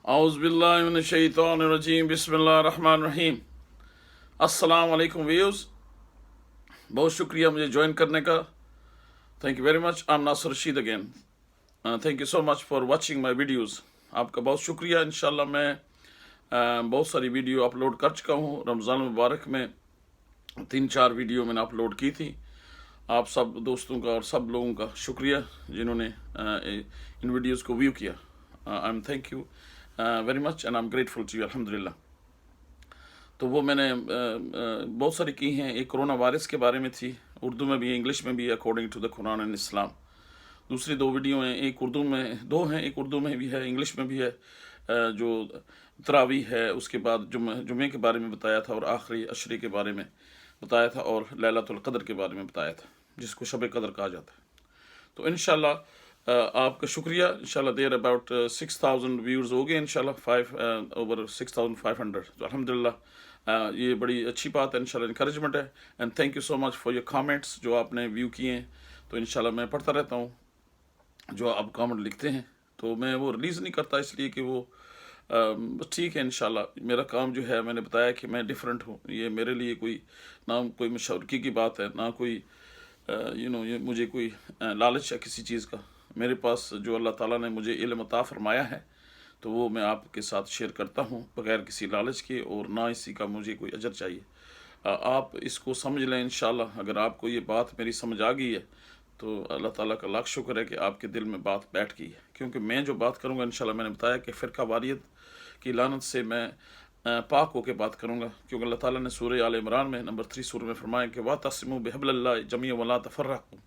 اعوذ باللہ من الشیطان الرجیم بسم اللہ الرحمن الرحیم۔ السلام علیکم ویوز، بہت شکریہ مجھے جوائن کرنے کا. Thank you very much. I am Nasir Rashid again. Thank you so much for watching my videos. آپ کا بہت شکریہ. انشاءاللہ میں بہت ساری ویڈیو اپلوڈ کر چکا ہوں. رمضان مبارک میں 3-4 ویڈیو میں نے اپلوڈ کی تھی. آپ سب دوستوں کا اور سب لوگوں کا شکریہ جنہوں نے ان ویڈیوز کو ویو کیا. I am thank you very much and I am grateful to you. الحمدللہ. تو وہ میں نے بہت ساری کی ہیں. ایک کرونا وائرس کے بارے میں تھی، اردو میں بھی انگلش میں بھی، according to the Quran and Islam. دوسری 2 ویڈیو ہیں، ایک اردو میں 2 ہیں، ایک اردو میں بھی ہے، انگلش میں بھی ہے. جو تراویح ہے، اس کے بعد جمعے کے بارے میں بتایا تھا، اور آخری عشرے کے بارے میں بتایا تھا، اور لیلۃ القدر کے بارے میں بتایا تھا، جس کو شب قدر کہا جاتا ہے. تو انشاءاللہ آپ کا شکریہ. انشاءاللہ دیر اباؤٹ 6000 ویورز ہو گئے انشاءاللہ، اوور 6500. تو الحمدللہ یہ بڑی اچھی بات ہے، انشاءاللہ انکریجمنٹ ہے. And thank you so much for your comments جو آپ نے ویو کیے ہیں. تو انشاءاللہ میں پڑھتا رہتا ہوں جو آپ کامنٹ لکھتے ہیں. تو میں وہ ریلیز نہیں کرتا اس لیے کہ وہ ٹھیک ہے. انشاءاللہ میرا کام جو ہے، میں نے بتایا کہ میں ڈیفرنٹ ہوں. یہ میرے لیے کوئی نہ کوئی مشاورگی کی بات ہے، نہ کوئی یہ مجھے کوئی لالچ ہے کسی چیز کا. میرے پاس جو اللہ تعالیٰ نے مجھے علم عطا فرمایا ہے، تو وہ میں آپ کے ساتھ شیئر کرتا ہوں بغیر کسی لالچ کے، اور نہ اسی کا مجھے کوئی اجر چاہیے. آپ اس کو سمجھ لیں انشاءاللہ. اگر آپ کو یہ بات میری سمجھ آ گئی ہے تو اللہ تعالیٰ کا لاکھ شکر ہے کہ آپ کے دل میں بات بیٹھ گئی ہے. کیونکہ میں جو بات کروں گا انشاءاللہ، میں نے بتایا کہ فرقہ واریت کی لعنت سے میں پاک ہو کے بات کروں گا. کیونکہ اللہ تعالیٰ نے سورہ آل عمران میں نمبر 3 سورہ میں فرمایا کہ وَاعْتَصِمُوا بِحَبْلِ اللَّهِ جَمِيعًا وَلَا تَفَرَّقُوا.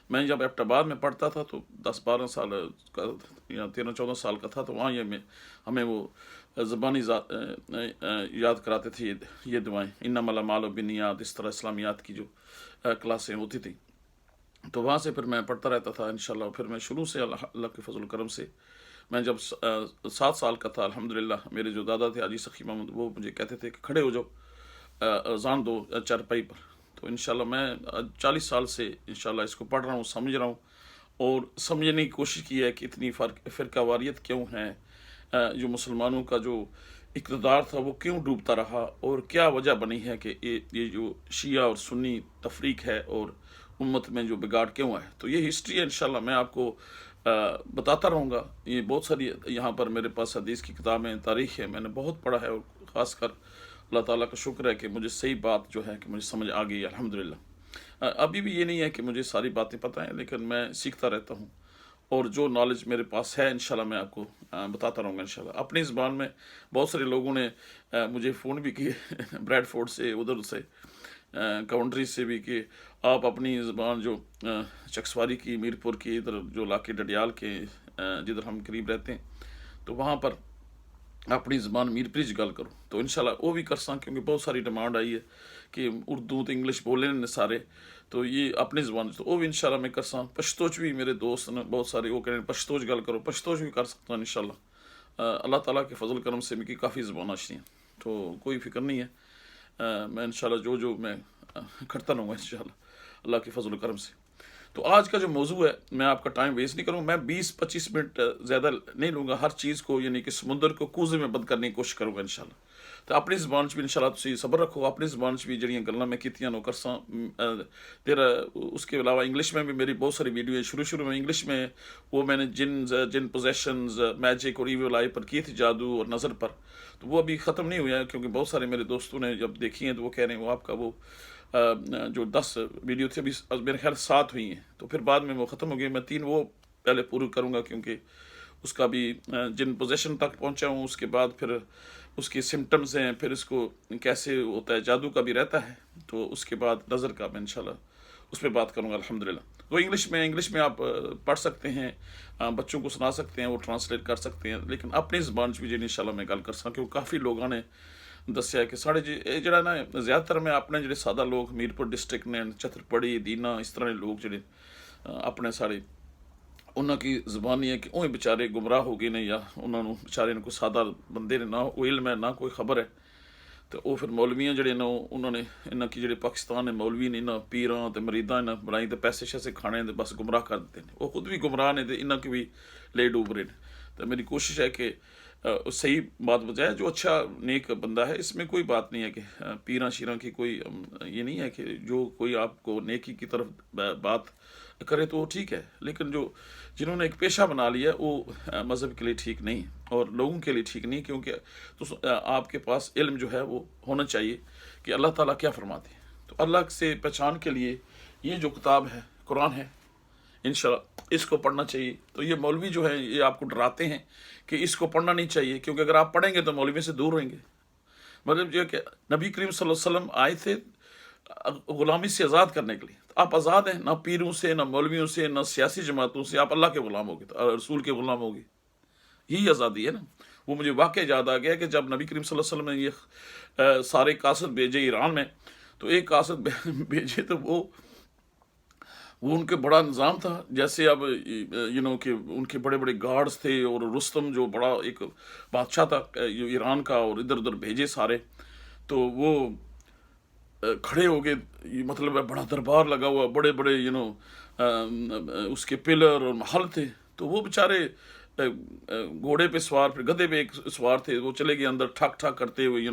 میں جب ایبٹ میں پڑھتا تھا تو 10-12 سال کا یا 13-14 سال کا تھا، تو وہاں ہمیں وہ زبانی یاد کراتے تھے یہ دعائیں، انما الاعمال بالنیات، اس طرح اسلامیات کی جو کلاسیں ہوتی تھیں. تو وہاں سے پھر میں پڑھتا رہتا تھا انشاءاللہ. پھر میں شروع سے اللہ کے فضل و کرم سے، میں جب 7 سال کا تھا الحمدللہ، میرے جو دادا تھے حاجی سخی محمد، وہ مجھے کہتے تھے کہ کھڑے ہو جاؤ، اذان دو چارپائی پر. تو انشاءاللہ میں 40 سال سے انشاءاللہ اس کو پڑھ رہا ہوں، سمجھ رہا ہوں، اور سمجھنے کی کوشش کی ہے کہ اتنی فرقہ واریت کیوں ہے، جو مسلمانوں کا جو اقتدار تھا وہ کیوں ڈوبتا رہا، اور کیا وجہ بنی ہے کہ یہ جو شیعہ اور سنی تفریق ہے اور امت میں جو بگاڑ کیوں ہے. تو یہ ہسٹری ہے انشاءاللہ، میں آپ کو بتاتا رہوں گا. یہ بہت ساری یہاں پر میرے پاس حدیث کی کتابیں، تاریخ ہے، میں نے بہت پڑھا ہے، اور خاص کر اللہ تعالیٰ کا شکر ہے کہ مجھے صحیح بات جو ہے کہ مجھے سمجھ آ گئی ہے الحمدللہ. ابھی بھی یہ نہیں ہے کہ مجھے ساری باتیں پتہ ہیں، لیکن میں سیکھتا رہتا ہوں، اور جو نالج میرے پاس ہے انشاءاللہ میں آپ کو بتاتا رہوں گا انشاءاللہ. اپنی زبان میں بہت سارے لوگوں نے مجھے فون بھی کیے بریڈ فورڈ سے، ادھر سے کاؤنٹری سے بھی، کہ آپ اپنی زبان جو چکسواری کی، میرپور کی، ادھر جو علاقے ڈڈیال کے جدھر ہم قریب رہتے ہیں، تو وہاں پر اپنی زبان میرپری گل کرو. تو انشاءاللہ وہ بھی کرساں، کیونکہ بہت ساری ڈیمانڈ آئی ہے کہ اردو تو انگلش بولے نے سارے، تو یہ اپنی زبان تو وہ بھی انشاءاللہ میں کرساں. پشتوچ بھی میرے دوست نے بہت سارے، وہ کہہ رہے ہیں پشتوچ گل کرو، پشتوچ بھی کر سکتا ہوں انشاءاللہ. اللہ تعالیٰ کے فضل کرم سے میری کافی زبان آشتی ہیں، تو کوئی فکر نہیں ہے. میں انشاءاللہ جو میں کرتا رہوں گا انشاءاللہ اللہ کے فضل و کرم سے. تو آج کا جو موضوع ہے، میں آپ کا ٹائم ویسٹ نہیں کروں. میں 20-25 منٹ زیادہ نہیں لوں گا. ہر چیز کو یعنی کہ سمندر کو کوزے میں بند کرنے کی کوشش کروں گا انشاءاللہ. تو اپنی زبان بھی انشاءاللہ تسی صبر رکھو. اپنی زبان بھی جڑیاں گلاں میں کیتیاں نو کرساں. پھر اس کے علاوہ انگلش میں بھی میری بہت ساری ویڈیو ہیں. شروع میں انگلش میں وہ میں نے جن پوزیشنز، میجک اور ایویل آئی پر کی تھی، جادو اور نظر پر. تو وہ ابھی ختم نہیں ہویا ہے، کیونکہ بہت سارے میرے دوستوں نے جب دیکھی ہیں تو وہ کہہ رہے ہیں وہ آپ کا وہ جو 10 ویڈیو تھی، ابھی میرے خیال 7 ہوئی ہیں. تو پھر بعد میں وہ ختم ہو گئی. میں 3 وہ پہلے پورے کروں گا، کیونکہ اس کا بھی جن پوزیشن تک پہنچا ہوں، اس کے بعد پھر اس کے سمٹمز ہیں، پھر اس کو کیسے ہوتا ہے، جادو کا بھی رہتا ہے، تو اس کے بعد نظر کا میں انشاءاللہ اس پہ بات کروں گا الحمدللہ. وہ انگلش میں آپ پڑھ سکتے ہیں، بچوں کو سنا سکتے ہیں، وہ ٹرانسلیٹ کر سکتے ہیں. لیکن اپنی زبان بھی جی انشاءاللہ میں گل کر سکوں، کیونکہ کافی لوگوں نے دسیا کہ ساڑھے جڑا نا زیادہ تر میں اپنے جڑے سادہ لوگ میرپور ڈسٹرکٹ نے، چترپڑی، دینا، اس طرح لوگ جڑے اپنے سارے انہاں کی زبان نہیں ہے کہ اوہ بیچارے گمراہ ہو گئے نے، یا انہوں نے بیچارے کوئی سادہ بندے نے نہ کوئی علم ہے نہ کوئی خبر ہے. تو وہ پھر مولویاں جڑے نا انہوں نے انہاں کی جڑے پاکستان نے مولوی نے انہاں پیراں تے مریداں انہاں بنائی تے پیسے شیسے کھانے تے بس گمراہ کر دیتے ہیں. وہ خود بھی گمراہ نے تے انہاں کی بھی لے ڈوب رہے ہیں. تو میری کوشش ہے کہ صحیح بات بتائے. جو اچھا نیک بندہ ہے اس میں کوئی بات نہیں ہے کہ پیراں شیراں کی کوئی یہ نہیں ہے کہ جو کوئی آپ کو نیکی کی طرف بات کرے تو وہ ٹھیک ہے، لیکن جنہوں نے ایک پیشہ بنا لیا وہ مذہب کے لیے ٹھیک نہیں اور لوگوں کے لیے ٹھیک نہیں، کیونکہ تو آپ کے پاس علم جو ہے وہ ہونا چاہیے کہ اللہ تعالیٰ کیا فرماتے ہیں. تو اللہ سے پہچان کے لیے یہ جو کتاب ہے قرآن ہے، انشاءاللہ اس کو پڑھنا چاہیے. تو یہ مولوی جو ہے یہ آپ کو ڈراتے ہیں کہ اس کو پڑھنا نہیں چاہیے، کیونکہ اگر آپ پڑھیں گے تو مولوی سے دور رہیں گے. مطلب یہ کہ نبی کریم صلی اللہ علیہ وسلم آئے تھے غلامی سے آزاد کرنے کے لیے. آپ آزاد ہیں، نہ پیروں سے، نہ مولویوں سے، نہ سیاسی جماعتوں سے. آپ اللہ کے غلام ہوگے، رسول کے غلام ہوگے. یہی آزادی ہے نا. وہ مجھے واقعہ یاد آ گیا کہ جب نبی کریم صلی اللہ علیہ وسلم نے یہ سارے قاصد بھیجے ایران میں، تو ایک قاصد بھیجے تو وہ ان کے بڑا نظام تھا. جیسے اب کہ ان کے بڑے بڑے گارڈز تھے، اور رستم جو بڑا ایک بادشاہ تھا ایران کا، اور ادھر ادھر بھیجے سارے. تو وہ کھڑے ہو گئے، مطلب بڑا دربار لگا ہوا، بڑے بڑے اس کے پلر اور محل تھے. تو وہ بیچارے گھوڑے پہ سوار، پھر گدھے پہ ایک سوار تھے. وہ چلے گئے اندر ٹھک ٹھک کرتے ہوئے،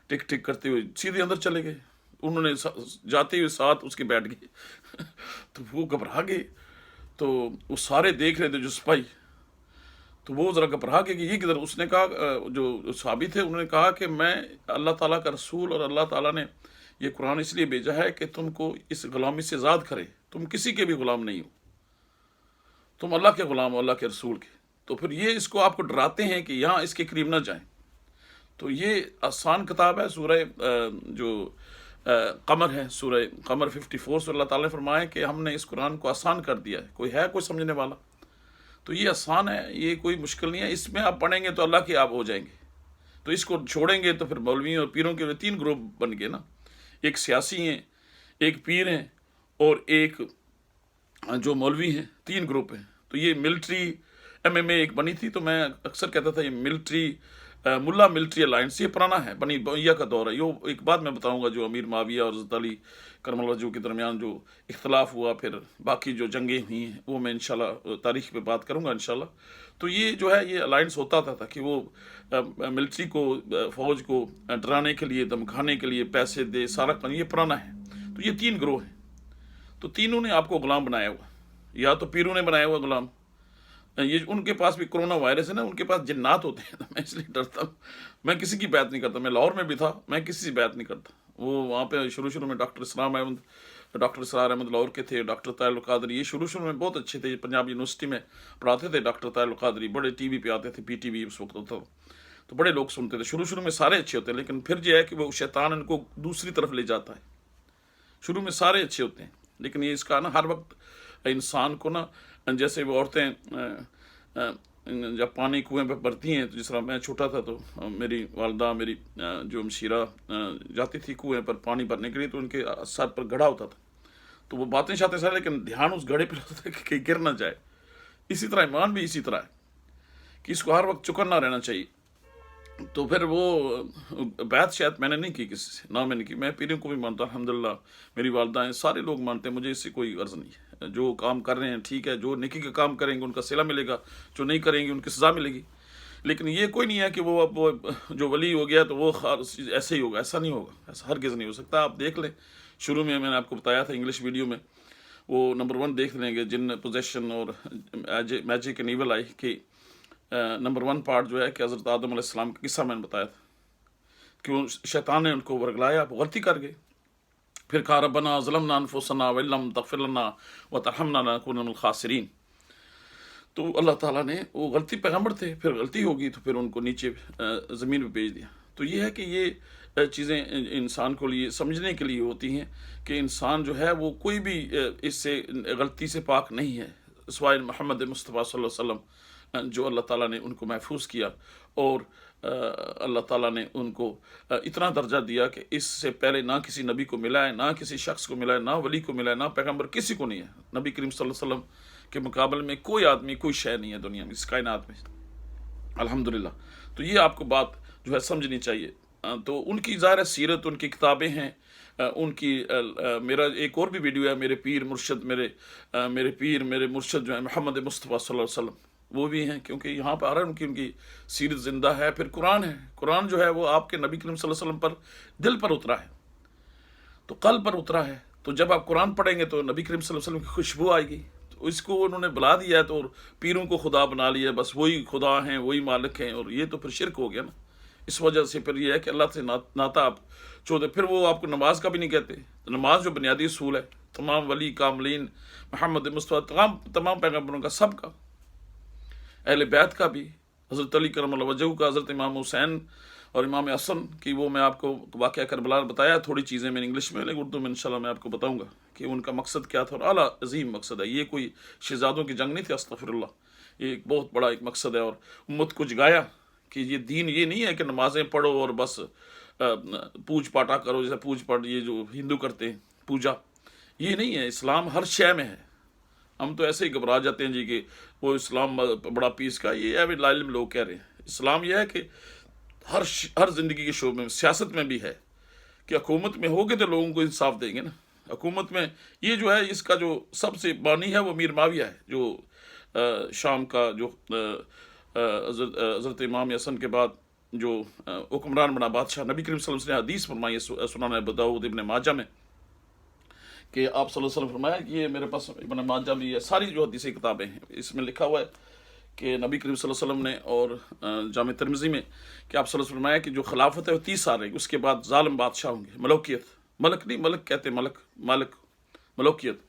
ٹک ٹک کرتے ہوئے سیدھے اندر چلے گئے. انہوں نے جاتے ہوئے ساتھ اس کے بیٹھ گئے. تو وہ گھبرا گئے. تو وہ سارے دیکھ رہے تھے جو سپاہی. تو وہ ذرا گھبرا گئے کہ یہ کدھر. اس نے کہا، جو صحابی تھے انہوں نے کہا کہ میں اللہ تعالیٰ کا رسول، اور اللہ تعالیٰ نے یہ قرآن اس لیے بھیجا ہے کہ تم کو اس غلامی سے آزاد کرے. تم کسی کے بھی غلام نہیں ہو، تم اللہ کے غلام ہو، اللہ کے رسول کے. تو پھر یہ اس کو آپ کو ڈراتے ہیں کہ یہاں اس کے قریب نہ جائیں. تو یہ آسان کتاب ہے. سورہ جو قمر ہے، سورہ قمر 54 سے اللہ تعالیٰ نے فرمایا کہ ہم نے اس قرآن کو آسان کر دیا ہے. کوئی سمجھنے والا؟ تو یہ آسان ہے، یہ کوئی مشکل نہیں ہے. اس میں آپ پڑھیں گے تو اللہ کے آپ ہو جائیں گے. تو اس کو چھوڑیں گے تو پھر مولویوں اور پیروں کے 3 گروپ بن گئے نا. ایک سیاسی ہیں، ایک پیر ہیں، اور ایک جو مولوی ہیں. 3 گروپ ہیں. تو یہ ملٹری MMA ایک بنی تھی. تو میں اکثر کہتا تھا یہ ملا ملٹری الائنس، یہ پرانا ہے، بنی امیہ کا دور ہے. یہ ایک بات میں بتاؤں گا جو امیر معاویہ اور حضرت علی کرم اللہ وجہہ کے درمیان جو اختلاف ہوا، پھر باقی جو جنگیں ہوئی ہیں، وہ میں انشاءاللہ تاریخ پہ بات کروں گا انشاءاللہ. تو یہ جو ہے یہ الائنس ہوتا تھا کہ وہ ملٹری کو، فوج کو ڈرانے کے لیے، دمکانے کے لیے پیسے دے، سارا یہ پرانا ہے. تو یہ 3 گروہ ہیں. تو تینوں نے آپ کو غلام بنایا ہوا. یا تو پیروں نے بنایا ہوا غلام. یہ ان کے پاس بھی کرونا وائرس ہے نا، ان کے پاس جنات ہوتے ہیں. میں اس لیے ڈرتا ہوں. میں کسی کی بات نہیں کرتا. میں لاہور میں بھی تھا، میں کسی سے بات نہیں کرتا. وہ وہاں پہ شروع میں ڈاکٹر اسرار احمد لاہور کے تھے، ڈاکٹر طاہر القادری. یہ شروع میں بہت اچھے تھے. پنجاب یونیورسٹی میں پڑھاتے تھے ڈاکٹر طاہر القادری. بڑے ٹی وی پہ آتے تھے، PTV اس وقت ہوتا. تو بڑے لوگ سنتے تھے. شروع میں سارے اچھے ہوتے ہیں، لیکن پھر یہ ہے کہ وہ شیطان ان کو دوسری طرف لے جاتا ہے. شروع میں سارے اچھے ہوتے ہیں، لیکن یہ اس کا نا ہر وقت انسان کو نا، جیسے وہ عورتیں جب پانی کنویں پہ بھرتی ہیں، تو جس طرح میں چھوٹا تھا تو میری والدہ، میری جو ہمشیرہ جاتی تھی کنویں پر پانی بھرنے کے لیے، تو ان کے سر پر گھڑا ہوتا تھا. تو وہ باتیں شاتے سارے، لیکن دھیان اس گھڑے پہ ہوتا تھا کہ کہیں گر نہ جائے. اسی طرح ایمان بھی اسی طرح ہے کہ اس کو ہر وقت چکنا رہنا چاہیے. تو پھر وہ بیعت شاید میں نے نہیں کی کسی سے، نہ میں نے کی. میں پیروں کو بھی مانتا ہوں الحمدللہ. میری والدہ ہیں، سارے لوگ مانتے ہیں. مجھے اس سے کوئی غرض نہیں ہے. جو کام کر رہے ہیں ٹھیک ہے. جو نیکی کا کام کریں گے ان کا صلہ ملے گا، جو نہیں کریں گے ان کی سزا ملے گی. لیکن یہ کوئی نہیں ہے کہ وہ اب جو ولی ہو گیا تو وہ ایسے ہی ہوگا. ایسا نہیں ہوگا، ایسا ہرگز نہیں ہو سکتا. آپ دیکھ لیں، شروع میں نے آپ کو بتایا تھا انگلش ویڈیو میں، وہ نمبر 1 دیکھ لیں گے، جن پوزیشن اور میجک اینڈ ایول آئی کہ نمبر 1 پارٹ جو ہے کہ حضرت آدم علیہ السلام کا قصہ میں نے بتایا تھا کہ شیطان نے ان کو ورگلایا، وہ غلطی کر گئے. پھر کہا ربنا ظلمنا انفسنا وان لم تغفر لنا وترحمنا لنکونن من الخاسرین. تو اللہ تعالیٰ نے، وہ غلطی پیغمبر تھے، پھر غلطی ہوگی تو پھر ان کو نیچے زمین پہ بھیج دیا. تو یہ ہے کہ یہ چیزیں انسان کو لیے سمجھنے کے لیے ہوتی ہیں کہ انسان جو ہے وہ کوئی بھی اس سے غلطی سے پاک نہیں ہے، سوائے محمد مصطفیٰ صلی اللہ علیہ وسلم، جو اللہ تعالیٰ نے ان کو محفوظ کیا. اور اللہ تعالیٰ نے ان کو اتنا درجہ دیا کہ اس سے پہلے نہ کسی نبی کو ملا ہے، نہ کسی شخص کو ملا ہے، نہ ولی کو ملا ہے، نہ پیغمبر، کسی کو نہیں ہے. نبی کریم صلی اللہ علیہ وسلم کے مقابل میں کوئی آدمی، کوئی شے نہیں ہے دنیا میں، اس کائنات میں، الحمدللہ. تو یہ آپ کو بات جو ہے سمجھنی چاہیے. تو ان کی ظاہر سیرت، ان کی کتابیں ہیں، ان کی میرا ایک اور بھی ویڈیو ہے، میرے پیر مرشد، میرے پیر، میرے مرشد جو ہے محمد مصطفیٰ صلی اللہ علیہ وسلم. وہ بھی ہیں، کیونکہ یہاں پہ آ رہا ہے ان کی سیرت زندہ ہے۔ پھر قرآن ہے، قرآن جو ہے وہ آپ کے نبی کریم صلی اللہ علیہ وسلم پر دل پر اترا ہے، تو قلب پر اترا ہے، تو جب آپ قرآن پڑھیں گے تو نبی کریم صلی اللہ علیہ وسلم کی خوشبو آئے گی۔ تو اس کو انہوں نے بلا دیا ہے، تو پیروں کو خدا بنا لیا، بس وہی خدا ہیں، وہی مالک ہیں، اور یہ تو پھر شرک ہو گیا نا۔ اس وجہ سے پھر یہ ہے کہ اللہ سے ناتا آپ چھوڑ دیں۔ پھر وہ آپ کو نماز کا بھی نہیں کہتے، تو نماز جو بنیادی اصول ہے تمام ولی کاملین محمد مصطفیٰ تمام پیغمبروں کا، سب کا، اہل بیت کا بھی، حضرت علی کرم اللہ وجہہ کا، حضرت امام حسین اور امام حسن کی، وہ میں آپ کو واقعہ کربلا بتایا، تھوڑی چیزیں میں انگلش میں، لیکن اردو میں انشاءاللہ میں آپ کو بتاؤں گا کہ ان کا مقصد کیا تھا، اور اعلیٰ عظیم مقصد ہے۔ یہ کوئی شہزادوں کی جنگ نہیں تھی، استغفر اللہ، یہ ایک بہت بڑا ایک مقصد ہے، اور امت کو جگایا کہ یہ دین یہ نہیں ہے کہ نمازیں پڑھو اور بس پوج پاٹا کرو، جیسے پوج پاٹ یہ جو ہندو کرتے ہیں پوجا، یہ نہیں ہے۔ اسلام ہر شے میں ہے۔ ہم تو ایسے ہی گھبرا جاتے ہیں جی کہ وہ اسلام بڑا پیس کا، یہ ابھی لائلم لوگ کہہ رہے ہیں۔ اسلام یہ ہے کہ ہر زندگی کے شعبے میں، سیاست میں بھی ہے کہ حکومت میں ہوگے تو لوگوں کو انصاف دیں گے نا۔ حکومت میں یہ جو ہے، اس کا جو سب سے بانی ہے وہ میر معاویہ ہے، جو شام کا جو حضرت امام حسن کے بعد جو حکمران بنا بادشاہ۔ نبی کریم صلی اللہ علیہ وسلم نے حدیث فرمائی ہے سنن ابو داؤد ابن ماجہ میں، کہ آپ صلی اللہ علیہ وسلم فرمایا، یہ میرے پاس ابن ماجہ میں یہ ساری جو حدیثی کتابیں ہیں، اس میں لکھا ہوا ہے کہ نبی کریم صلی اللہ علیہ وسلم نے، اور جامع ترمذی میں، کہ آپ صلی اللہ علیہ وسلم فرمایا کہ جو خلافت ہے وہ 30 سال رہے گی، اس کے بعد ظالم بادشاہ ہوں گے، ملوکیت، ملک نہیں، ملک کہتے مالک، ملوکیت۔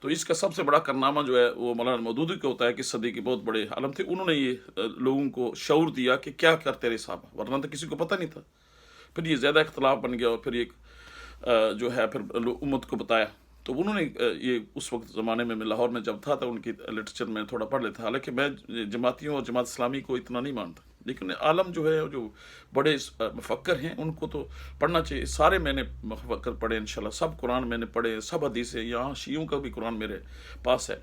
تو اس کا سب سے بڑا کارنامہ جو ہے وہ مولانا مودودی کا ہوتا ہے، کہ صدی کے بہت بڑے عالم تھے، انہوں نے یہ لوگوں کو شعور دیا کہ کیا کرتے رہے صحابہ، ورنہ تو کسی کو پتہ نہیں تھا۔ پھر یہ زیادہ اختلاف بن گیا، اور پھر ایک جو ہے پھر امت کو بتایا۔ تو انہوں نے یہ اس وقت زمانے میں لاہور میں جب تھا تو ان کی لٹریچر میں تھوڑا پڑھ لیتا، حالانکہ میں جماعتیوں اور جماعت اسلامی کو اتنا نہیں مانتا، لیکن عالم جو ہے، جو بڑے مفکر ہیں، ان کو تو پڑھنا چاہیے۔ سارے میں نے مفکر پڑھے انشاءاللہ، سب قرآن میں نے پڑھے، سب حدیثیں، یہاں شیعوں کا بھی قرآن میرے پاس ہے،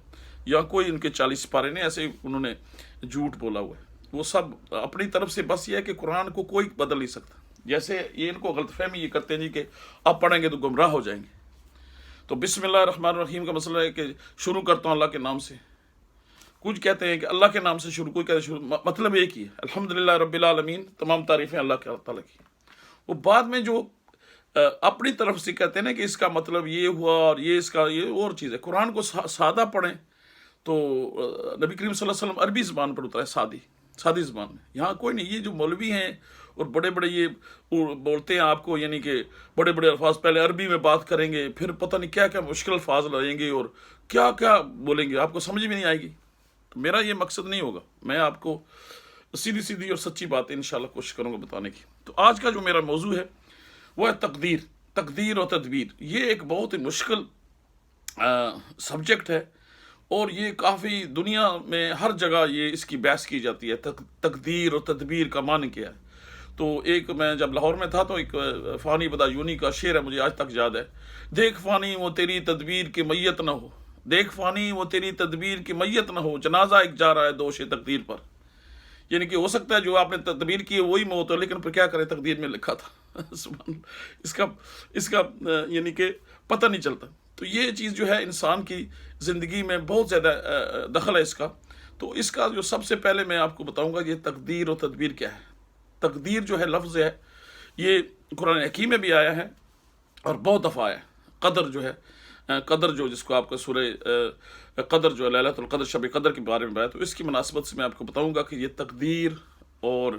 یا کوئی ان کے 40 پارے نہیں ایسے انہوں نے جھوٹ بولا ہوا ہے، وہ سب اپنی طرف سے، بس یہ ہے کہ قرآن کو کوئی بدل نہیں سکتا۔ جیسے یہ ان کو غلط فہمی یہ کرتے ہیں جی کہ آپ پڑھیں گے تو گمراہ ہو جائیں گے۔ تو بسم اللہ الرحمن الرحیم کا مسئلہ ہے کہ شروع کرتا ہوں اللہ کے نام سے۔ کچھ کہتے ہیں کہ اللہ کے نام سے شروع، کوئی کہتے ہیں شروع، مطلب ایک ہی ہے، الحمدللہ رب العالمین، تمام تعریفیں اللہ تعالیٰ کی۔ وہ بعد میں جو اپنی طرف سے کہتے ہیں نا کہ اس کا مطلب یہ ہوا، اور یہ اس کا یہ اور چیز ہے۔ قرآن کو سادہ پڑھیں تو نبی کریم صلی اللہ علیہ وسلم عربی زبان پر اترا ہے، سادی زبان میں، یہاں کوئی نہیں۔ یہ جو مولوی ہیں اور بڑے بڑے یہ بولتے ہیں آپ کو، یعنی کہ بڑے بڑے الفاظ، پہلے عربی میں بات کریں گے، پھر پتہ نہیں کیا کیا مشکل الفاظ لائیں گے، اور کیا کیا بولیں گے، آپ کو سمجھ بھی نہیں آئے گی۔ تو میرا یہ مقصد نہیں ہوگا، میں آپ کو سیدھی اور سچی باتیں انشاءاللہ کوشش کروں گا بتانے کی۔ تو آج کا جو میرا موضوع ہے وہ ہے تقدیر اور تدبیر۔ یہ ایک بہت ہی مشکل سبجیکٹ ہے، اور یہ کافی دنیا میں ہر جگہ یہ اس کی بحث کی جاتی ہے، تقدیر اور تدبیر کا معنی کیا ہے۔ تو ایک میں جب لاہور میں تھا تو ایک فانی بدایونی کا شعر ہے، مجھے آج تک یاد ہے، دیکھ فانی وہ تیری تدبیر کی میت نہ ہو، دیکھ فانی وہ تیری تدبیر کی میت نہ ہو، جنازہ ایک جا رہا ہے دوش تقدیر پر۔ یعنی کہ ہو سکتا ہے جو آپ نے تدبیر کی ہے وہی موت ہو، لیکن پھر کیا کرے، تقدیر میں لکھا تھا سبحان اللہ، اس کا یعنی کہ پتہ نہیں چلتا۔ تو یہ چیز جو ہے انسان کی زندگی میں بہت زیادہ دخل ہے اس کا۔ تو اس کا جو سب سے پہلے میں آپ کو بتاؤں گا، یہ تقدیر اور تدبیر کیا ہے۔ تقدیر جو ہے لفظ ہے، یہ قرآن حکیم میں بھی آیا ہے اور بہت دفعہ آیا ہے۔ قدر جو ہے، قدر جو جس کو آپ کا سورہ قدر جو ہے لیلۃ القدر، شب قدر کے بارے میں بتایا، تو اس کی مناسبت سے میں آپ کو بتاؤں گا کہ یہ تقدیر اور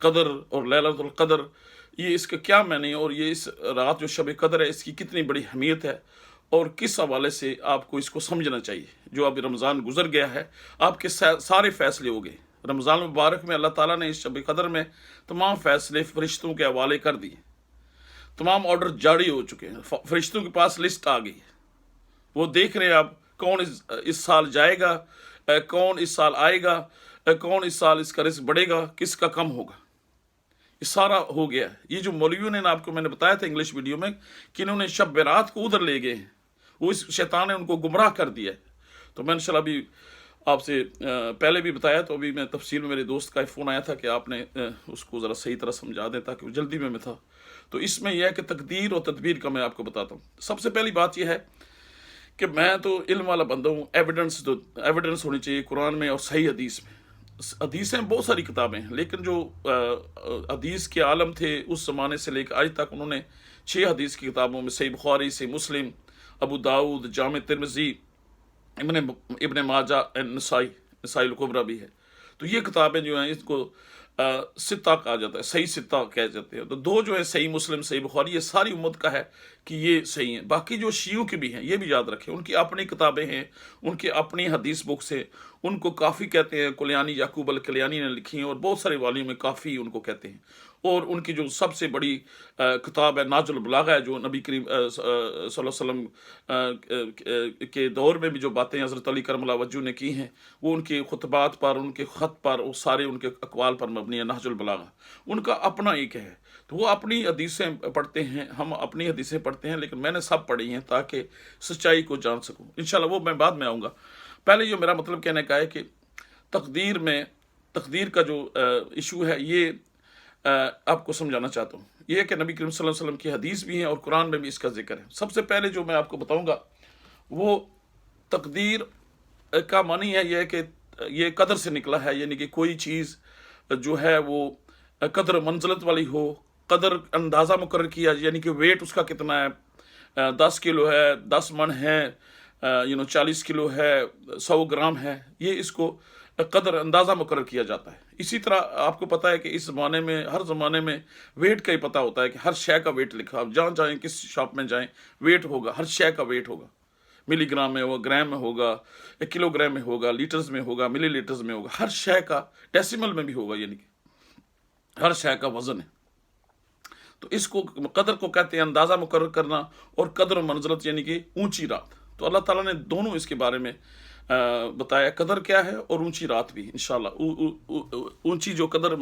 قدر اور لیلۃ القدر، یہ اس کا کیا معنی، اور یہ اس رات جو شب قدر ہے اس کی کتنی بڑی اہمیت ہے، اور کس حوالے سے آپ کو اس کو سمجھنا چاہیے۔ جو ابھی رمضان گزر گیا ہے، آپ کے سارے فیصلے ہو گئے۔ رمضان مبارک میں اللہ تعالیٰ نے اس شب قدر میں تمام فیصلے فرشتوں کے حوالے کر دیے، تمام آرڈر جاری ہو چکے ہیں، فرشتوں کے پاس لسٹ آ گئی ہے، وہ دیکھ رہے ہیں آپ کون اس سال جائے گا، کون اس سال آئے گا، کون اس سال اس کا رزق بڑھے گا، کس کا کم ہوگا، یہ سارا ہو گیا ہے۔ یہ جو مولویوں نے آپ کو میں نے بتایا تھا انگلش ویڈیو میں کہ انہوں نے شب برات کو ادھر لے گئے ہیں، وہ اس شیطان نے ان کو گمراہ کر دیا ہے۔ تو میں انشاءاللہ ابھی آپ سے پہلے بھی بتایا، تو ابھی میں تفصیل میں میرے دوست کا فون آیا تھا کہ آپ نے اس کو ذرا صحیح طرح سمجھا دیں، تاکہ وہ جلدی میں تھا۔ تو اس میں یہ ہے کہ تقدیر اور تدبیر کا میں آپ کو بتاتا ہوں۔ سب سے پہلی بات یہ ہے کہ میں تو علم والا بندہ ہوں، ایویڈنس ہونی چاہیے قرآن میں اور صحیح حدیث میں۔ حدیثیں بہت ساری کتابیں ہیں، لیکن جو حدیث کے عالم تھے اس زمانے سے لے کر آج تک، انہوں نے 6 حدیث کی کتابوں میں صحیح بخاری، صحیح مسلم، ابو داؤد، جامع ترمذی، ابن ماجہ، نسائی الکبریٰ بھی ہے. تو یہ کتابیں جو ہیں اس کو ستہ کہا جاتا ہے، صحیح ستہ کہہ جاتے ہیں. تو 2 جو ہے صحیح مسلم، صحیح بخاری، یہ ساری امت کا ہے کہ یہ صحیح ہیں. باقی جو شیعوں کی بھی ہیں یہ بھی یاد رکھیں، ان کی اپنی کتابیں ہیں، ان کی اپنی حدیث بکس ہیں. ان کو کافی کہتے ہیں، کلیانی، یعقوب الکلیانی نے لکھی ہیں، اور بہت سارے والیوں میں کافی ان کو کہتے ہیں. اور ان کی جو سب سے بڑی کتاب ہے ناج البلاغہ ہے، جو نبی کریم صلی اللہ علیہ وسلم کے دور میں بھی جو باتیں حضرت علی کرم اللہ وجہ نے کی ہیں، وہ ان کے خطبات پر، ان کے خط پر، وہ سارے ان کے اقوال پر مبنی ہے. نہج البلاغہ ان کا اپنا ایک ہے. تو وہ اپنی حدیثیں پڑھتے ہیں، ہم اپنی حدیثیں پڑھتے ہیں، لیکن میں نے سب پڑھی ہیں تاکہ سچائی کو جان سکوں. انشاءاللہ وہ میں بعد میں آؤں گا. پہلے جو میرا مطلب کہنے کا ہے کہ تقدیر کا جو ایشو ہے، یہ آپ کو سمجھانا چاہتا ہوں. یہ ہے کہ نبی کریم صلی اللہ علیہ وسلم کی حدیث بھی ہیں اور قرآن میں بھی اس کا ذکر ہے. سب سے پہلے جو میں آپ کو بتاؤں گا وہ تقدیر کا معنی ہے یہ کہ یہ قدر سے نکلا ہے، یعنی کہ کوئی چیز جو ہے وہ قدر منزلت والی ہو، قدر اندازہ مقرر کیا، یعنی کہ ویٹ اس کا کتنا ہے، 10 کلو ہے، 10 من ہے، 40 کلو ہے، 100 گرام ہے. یہ اس کو قدر اندازہ مقرر کیا جاتا ہے. اسی طرح آپ کو پتہ ہے کہ اس زمانے میں، ہر زمانے میں ویٹ کا ہی پتہ ہوتا ہے کہ ہر شے کا ویٹ لکھا. آپ جہاں جائیں، کس شاپ میں جائیں، ویٹ ہوگا، ہر شے کا ویٹ ہوگا. ملی گرام میں ہوگا، گرام میں ہوگا، کلو گرام میں ہوگا، لیٹرز میں ہوگا، ملی لیٹرز میں ہوگا. ہر شے کا ڈیسیمل میں بھی ہوگا، یعنی کہ ہر شے کا وزن ہے. تو اس کو قدر کو کہتے ہیں اندازہ مقرر کرنا، اور قدر و منزلت یعنی کہ اونچی رات. تو اللہ تعالیٰ نے دونوں اس کے بارے میں بتایا، قدر کیا ہے اور اونچی رات بھی. انشاءاللہ اونچی جو قدر و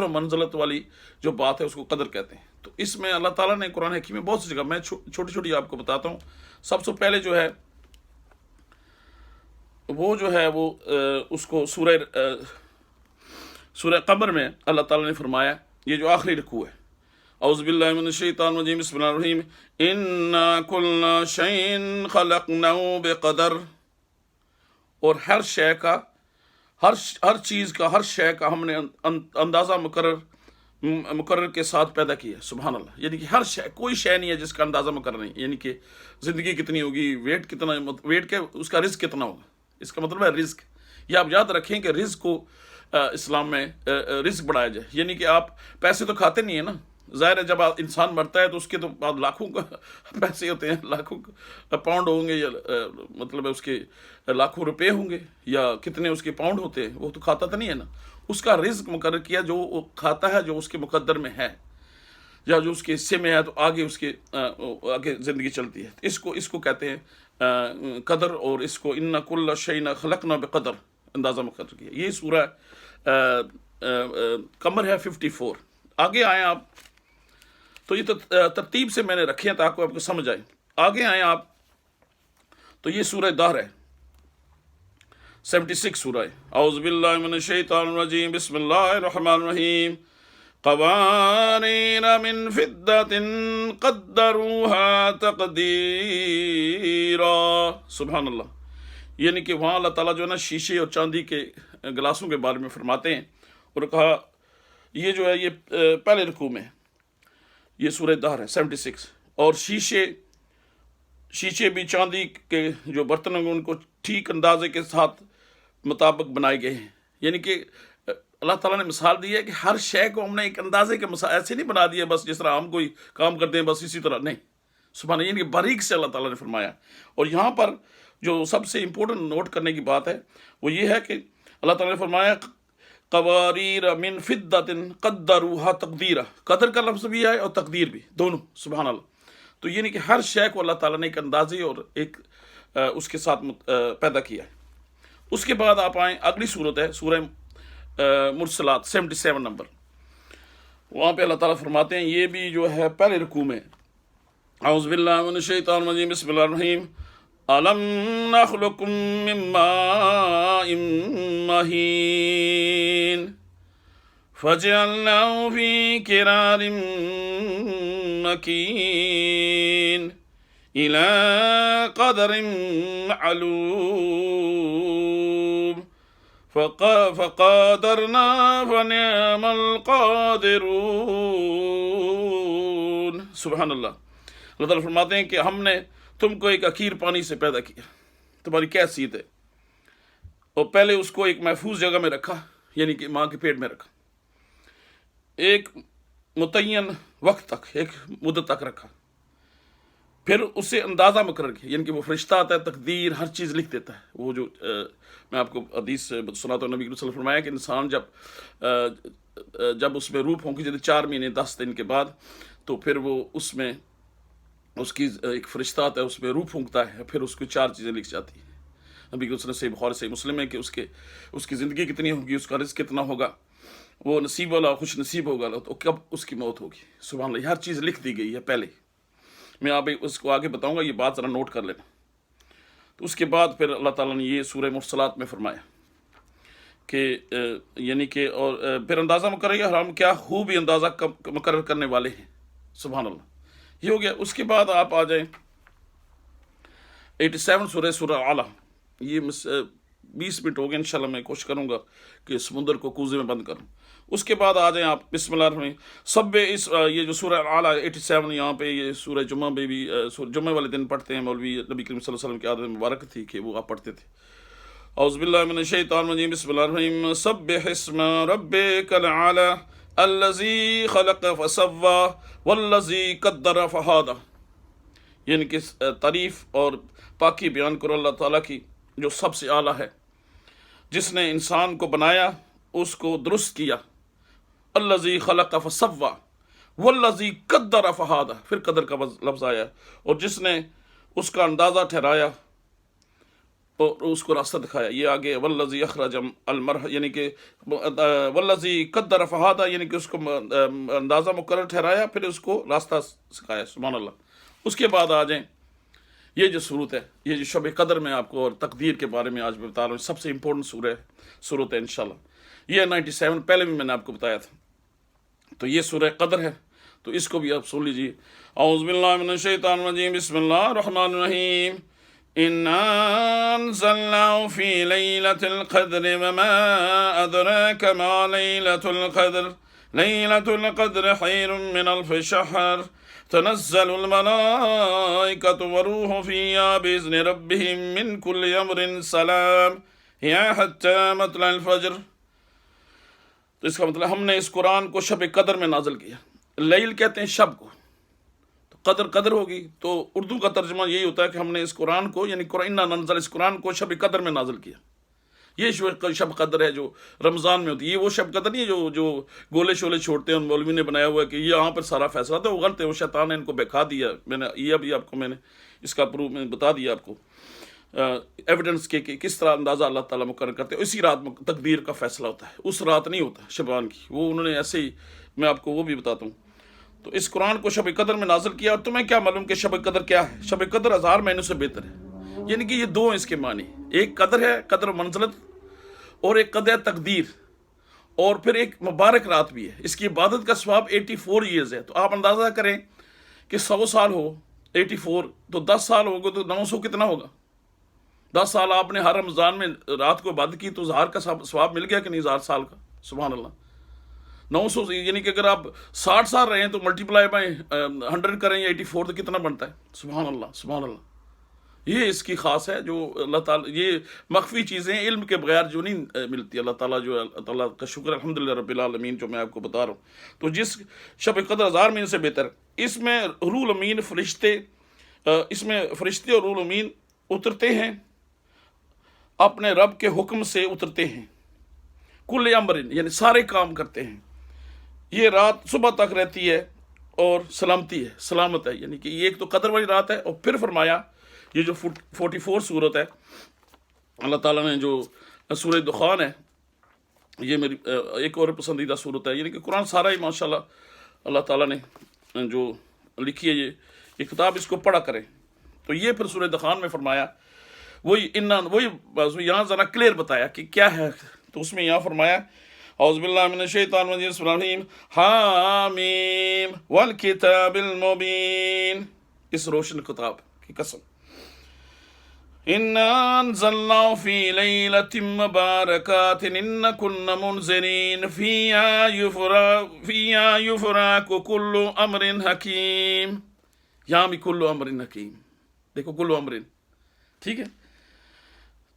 منزلت والی جو بات ہے اس کو قدر کہتے ہیں. تو اس میں اللہ تعالیٰ نے قرآن حکیم میں بہت سی جگہ، میں چھوٹی چھوٹی آپ کو بتاتا ہوں. سب سے پہلے جو ہے وہ جو ہے وہ اس کو سورہ قمر میں اللہ تعالیٰ نے فرمایا، یہ جو آخری رکوع ہے، اعوذ باللہ من الشیطان الرجیم، بسم اللہ الرحیم، انا کل شیء خلقناه بقدر. اور ہر شے کا، ہر چیز کا، ہر شے کا ہم نے اندازہ مقرر کے ساتھ پیدا کیا. سبحان اللہ. یعنی کہ ہر شے، کوئی شے نہیں ہے جس کا اندازہ مقرر نہیں. یعنی کہ زندگی کتنی ہوگی، ویٹ کتنا، ویٹ کے اس کا رزق کتنا ہوگا. اس کا مطلب ہے رزق. یہ آپ یاد رکھیں کہ رزق کو اسلام میں رزق بڑھایا جائے. یعنی کہ آپ پیسے تو کھاتے نہیں ہیں نا. ظاہر ہے جب انسان مرتا ہے تو اس کے تو بعد لاکھوں کا پیسے ہوتے ہیں، لاکھوں پاؤنڈ ہوں گے، یا مطلب ہے اس کے لاکھوں روپے ہوں گے، یا کتنے اس کے پاؤنڈ ہوتے ہیں. وہ تو کھاتا تو نہیں ہے نا. اس کا رزق مقرر کیا جو وہ کھاتا ہے، جو اس کے مقدر میں ہے یا جو اس کے حصے میں ہے، تو آگے اس کے آگے زندگی چلتی ہے. اس کو کہتے ہیں قدر. اور اس کو انا کل شیء خلقنا بقدر، اندازہ مقرر کیا. یہ سورہ قمر ہے 54. آگے آئیں آپ. تو یہ ترتیب سے میں نے رکھے ہیں تاکہ آپ کو سمجھ آئے. آگے آئیں آپ. تو یہ سورہ دہر ہے، 76 سورہ ہے. اعوذ باللہ من الشیطان الرجیم، بسم اللہ الرحمن الرحیم. قواریر من فضة قدروها تقدیرا. سبحان اللہ. یعنی کہ وہاں اللہ تعالیٰ جو ہے نا شیشے اور چاندی کے گلاسوں کے بارے میں فرماتے ہیں، اور کہا یہ جو ہے یہ پہلے رکوع میں، یہ سورہ دہر ہے 76. اور شیشے بھی چاندی کے جو برتن ہیں ان کو ٹھیک اندازے کے ساتھ مطابق بنائے گئے ہیں. یعنی کہ اللہ تعالیٰ نے مثال دی ہے کہ ہر شے کو ہم نے ایک اندازے کے ایسے نہیں بنا دیا بس جس طرح ہم کوئی کام کرتے ہیں بس اسی طرح نہیں. سبحان اللہ. یعنی کہ باریک سے اللہ تعالیٰ نے فرمایا. اور یہاں پر جو سب سے امپورٹنٹ نوٹ کرنے کی بات ہے وہ یہ ہے کہ اللہ تعالیٰ نے فرمایا قواریر من فضة قدروها تقدیرا. قدر کا لفظ بھی ہے اور تقدیر بھی، دونوں. سبحان اللہ. تو یعنی کہ ہر شے کو اللہ تعالیٰ نے ایک اندازے اور ایک اس کے ساتھ پیدا کیا ہے. اس کے بعد آپ آئیں، اگلی صورت ہے سورہ مرسلات 77 نمبر. وہاں پہ اللہ تعالیٰ فرماتے ہیں، یہ بھی جو ہے پہلے رکوع میں، اعوذ باللہ من الشیطان الرجیم، بسم اللہ الرحیم. أَلَمْ نَخْلُقكُّم مِّن مَّاءٍ مَّهِينٍ فَجَعَلْنَاهُ فِي قَرَارٍ مَّكِينٍ إِلَىٰ قَدَرٍ مَّعْلُومٍ فقادرنا فنعم القادرون. سبحان اللہ. اللہ تعالیٰ فرماتے ہیں کہ ہم نے تم کو ایک اخیر پانی سے پیدا کیا. تمہاری کیا حیثیت ہے؟ اور پہلے اس کو ایک محفوظ جگہ میں رکھا، یعنی کہ ماں کے پیٹ میں رکھا، ایک متعین وقت تک، ایک مدت تک رکھا، پھر اسے اندازہ مقرر کیا، یعنی کہ وہ فرشتہ آتا ہے، تقدیر ہر چیز لکھ دیتا ہے. وہ جو میں آپ کو حدیث سناتا ہوں، نبی کریم صلی اللہ علیہ وسلم فرمایا کہ انسان جب اس میں روح پھونکی جاتی 4 مہینے 10 دن کے بعد، تو پھر وہ اس میں اس کی ایک فرشتہ آتا ہے، اس میں روح پھونکتا ہے، پھر اس کو 4 چیزیں لکھ جاتی ہیں. نبی کریم صلی اللہ علیہ وسلم صحیح بخاری صحیح مسلم ہے کہ اس کی زندگی کتنی ہوگی، اس کا رزق کتنا ہوگا، وہ نصیب والا خوش نصیب ہوگا تو کب اس کی موت ہوگی. سبحان اللہ. ہر چیز لکھ دی گئی ہے پہلے. میں آپ اس کو آگے بتاؤں گا، یہ بات ذرا نوٹ کر لینا. تو اس کے بعد پھر اللہ تعالیٰ نے یہ سورہ مرسلات میں فرمایا کہ یعنی کہ اور پھر اندازہ مقرر کیا، ہم کیا خوب ہی اندازہ مقرر کرنے والے ہیں. سبحان اللہ. یہ ہو گیا. اس کے بعد آپ آ جائیں 87 سورہ اعلیٰ. یہ 20 منٹ ہو گئے، انشاءاللہ میں کوشش کروں گا کہ سمندر کو کوزے میں بند کروں. اس کے بعد آ جائیں آپ بسم اللہ الرحمن سب یہ جو سورہ اعلیٰ 87، یہاں پہ یہ سورہ جمعہ میں بھی جمعہ والے دن پڑھتے ہیں. مولوی نبی کریم صلی اللہ علیہ وسلم کی عادت مبارک تھی کہ وہ آپ پڑھتے تھے. اعوذ باللہ من الشیطان الرجیم بسم اللہ الرحمن الرحیم سبح اسم ربک الاعلی الذی خلق فسوی والذی قدر فہدی. یعنی کہ تعریف اور پاکی بیان کرو اللہ تعالیٰ کی جو سب سے اعلیٰ ہے، جس نے انسان کو بنایا، اس کو درست کیا. الذی خلق فسوی والذی قدر فہدی. پھر قدر کا لفظ آیا، اور جس نے اس کا اندازہ ٹھہرایا اور اس کو راستہ دکھایا. یہ آگے والذی اخرج المرعى، یعنی کہ والذی قدر فہدی، یعنی کہ اس کو اندازہ مقرر ٹھہرایا، پھر اس کو راستہ سکھایا. سبحان اللہ. اس کے بعد آ جائیں یہ جو صورت ہے، یہ جو شب قدر میں آپ کو اور تقدیر کے بارے میں آج میں بتا رہا ہوں، سب سے امپورٹنٹ صورت ہے انشاءاللہ. یہ 97 پہلے بھی میں نے آپ کو بتایا تھا. تو یہ سورہ قدر ہے، تو اس کو بھی آپ سن لیجیے. اعوذ باللہ من الشیطان الرجیم بسم اللہ الرحمن الرحیم انا انزلناه في ليلة القدر وما أدراك ما ليلة القدر ليلة القدر خير من ألف شهر تنزل الملائكة والروح فيها بإذن ربهم من كل أمر سلام هي حتى مطلع الفجر. تو اس کا مطلب ہم نے اس قرآن کو شب قدر میں نازل کیا. لیل کہتے ہیں شب کو، تو قدر ہوگی. تو اردو کا ترجمہ یہی ہوتا ہے کہ ہم نے اس قرآن کو، یعنی انا ننزل، اس قرآن کو شب قدر میں نازل کیا. یہ شب قدر ہے جو رمضان میں ہوتی ہے. یہ وہ شب قدر نہیں ہے جو گولے شولے چھوڑتے ہیں، ان مولوی نے بنایا ہوا ہے کہ یہاں پر سارا فیصلہ تھا. وہ غلط ہے، وہ شیطان نے ان کو بہکا دیا. میں نے یہ ابھی آپ کو میں نے اس کا پروف میں بتا دیا آپ کو ایویڈنس کے کہ کس طرح اندازہ اللہ تعالیٰ مقرر کرتے ہیں. اسی رات تقدیر کا فیصلہ ہوتا ہے، اس رات نہیں ہوتا شبان کی. وہ انہوں نے ایسے ہی، میں آپ کو وہ بھی بتاتا ہوں. تو اس قرآن کو شب قدر میں نازل کیا. اور تمہیں کیا معلوم کہ شب قدر کیا ہے؟ شب قدر 1000 مہینوں سے بہتر ہے. یعنی کہ یہ دو ہیں اس کے معنی. ایک قدر ہے، قدر و منزلت، اور ایک قدر تقدیر، اور پھر ایک مبارک رات بھی ہے. اس کی عبادت کا ثواب 84 ایئرز ہے. تو آپ اندازہ کریں کہ 100 سال ہو 84، تو 10 سال ہوگا تو 900 کتنا ہوگا؟ 10 سال آپ نے ہر رمضان میں رات کو عبادت کی تو 1000 کا ثواب مل گیا کہ نہیں؟ 1000 سال کا. سبحان اللہ. 900 یعنی کہ اگر آپ 60 سال رہے ہیں تو ملٹیپلائی بائی 100 کریں یا 84 تو کتنا بنتا ہے؟ سبحان اللہ. سبحان اللہ. یہ اس کی خاص ہے جو اللہ تعالیٰ، یہ مخفی چیزیں علم کے بغیر جو نہیں ملتی. اللہ تعالیٰ جو اللہ تعالیٰ کا شکر الحمدللہ رب العالمین جو میں آپ کو بتا رہا ہوں. تو جس شب قدر 1000 مہینے سے بہتر، اس میں روح الامین فرشتے اور روح الامین اترتے ہیں، اپنے رب کے حکم سے اترتے ہیں. کل امر، یعنی سارے کام کرتے ہیں. یہ رات صبح تک رہتی ہے اور سلامتی ہے، سلامت ہے. یعنی کہ یہ ایک تو قدر والی رات ہے. اور پھر فرمایا یہ جو 44 صورت ہے اللہ تعالیٰ نے، جو سورہ دخان ہے، یہ میری ایک اور پسندیدہ صورت ہے. یعنی کہ قرآن سارا ہی ماشاءاللہ اللہ تعالیٰ نے جو لکھی ہے، یہ کتاب، اس کو پڑھا کریں. تو یہ پھر سورہ دخان میں فرمایا وہی یہاں ذرا کلیئر بتایا کہ کیا ہے. تو اس میں یہاں فرمایا اعوذ باللہ من الشیطان الرجیم بسم اللہ الرحمن الرحیم حامیم والکتاب المبین. اس روشن کتاب کی قسم. إنا أنزلناه في ليلة مباركات إن كنا منذرين فيها يفرق كل أمر حكيم. یہاں بھی کل امر حکیم، دیکھو کل امر، ٹھیک ہے،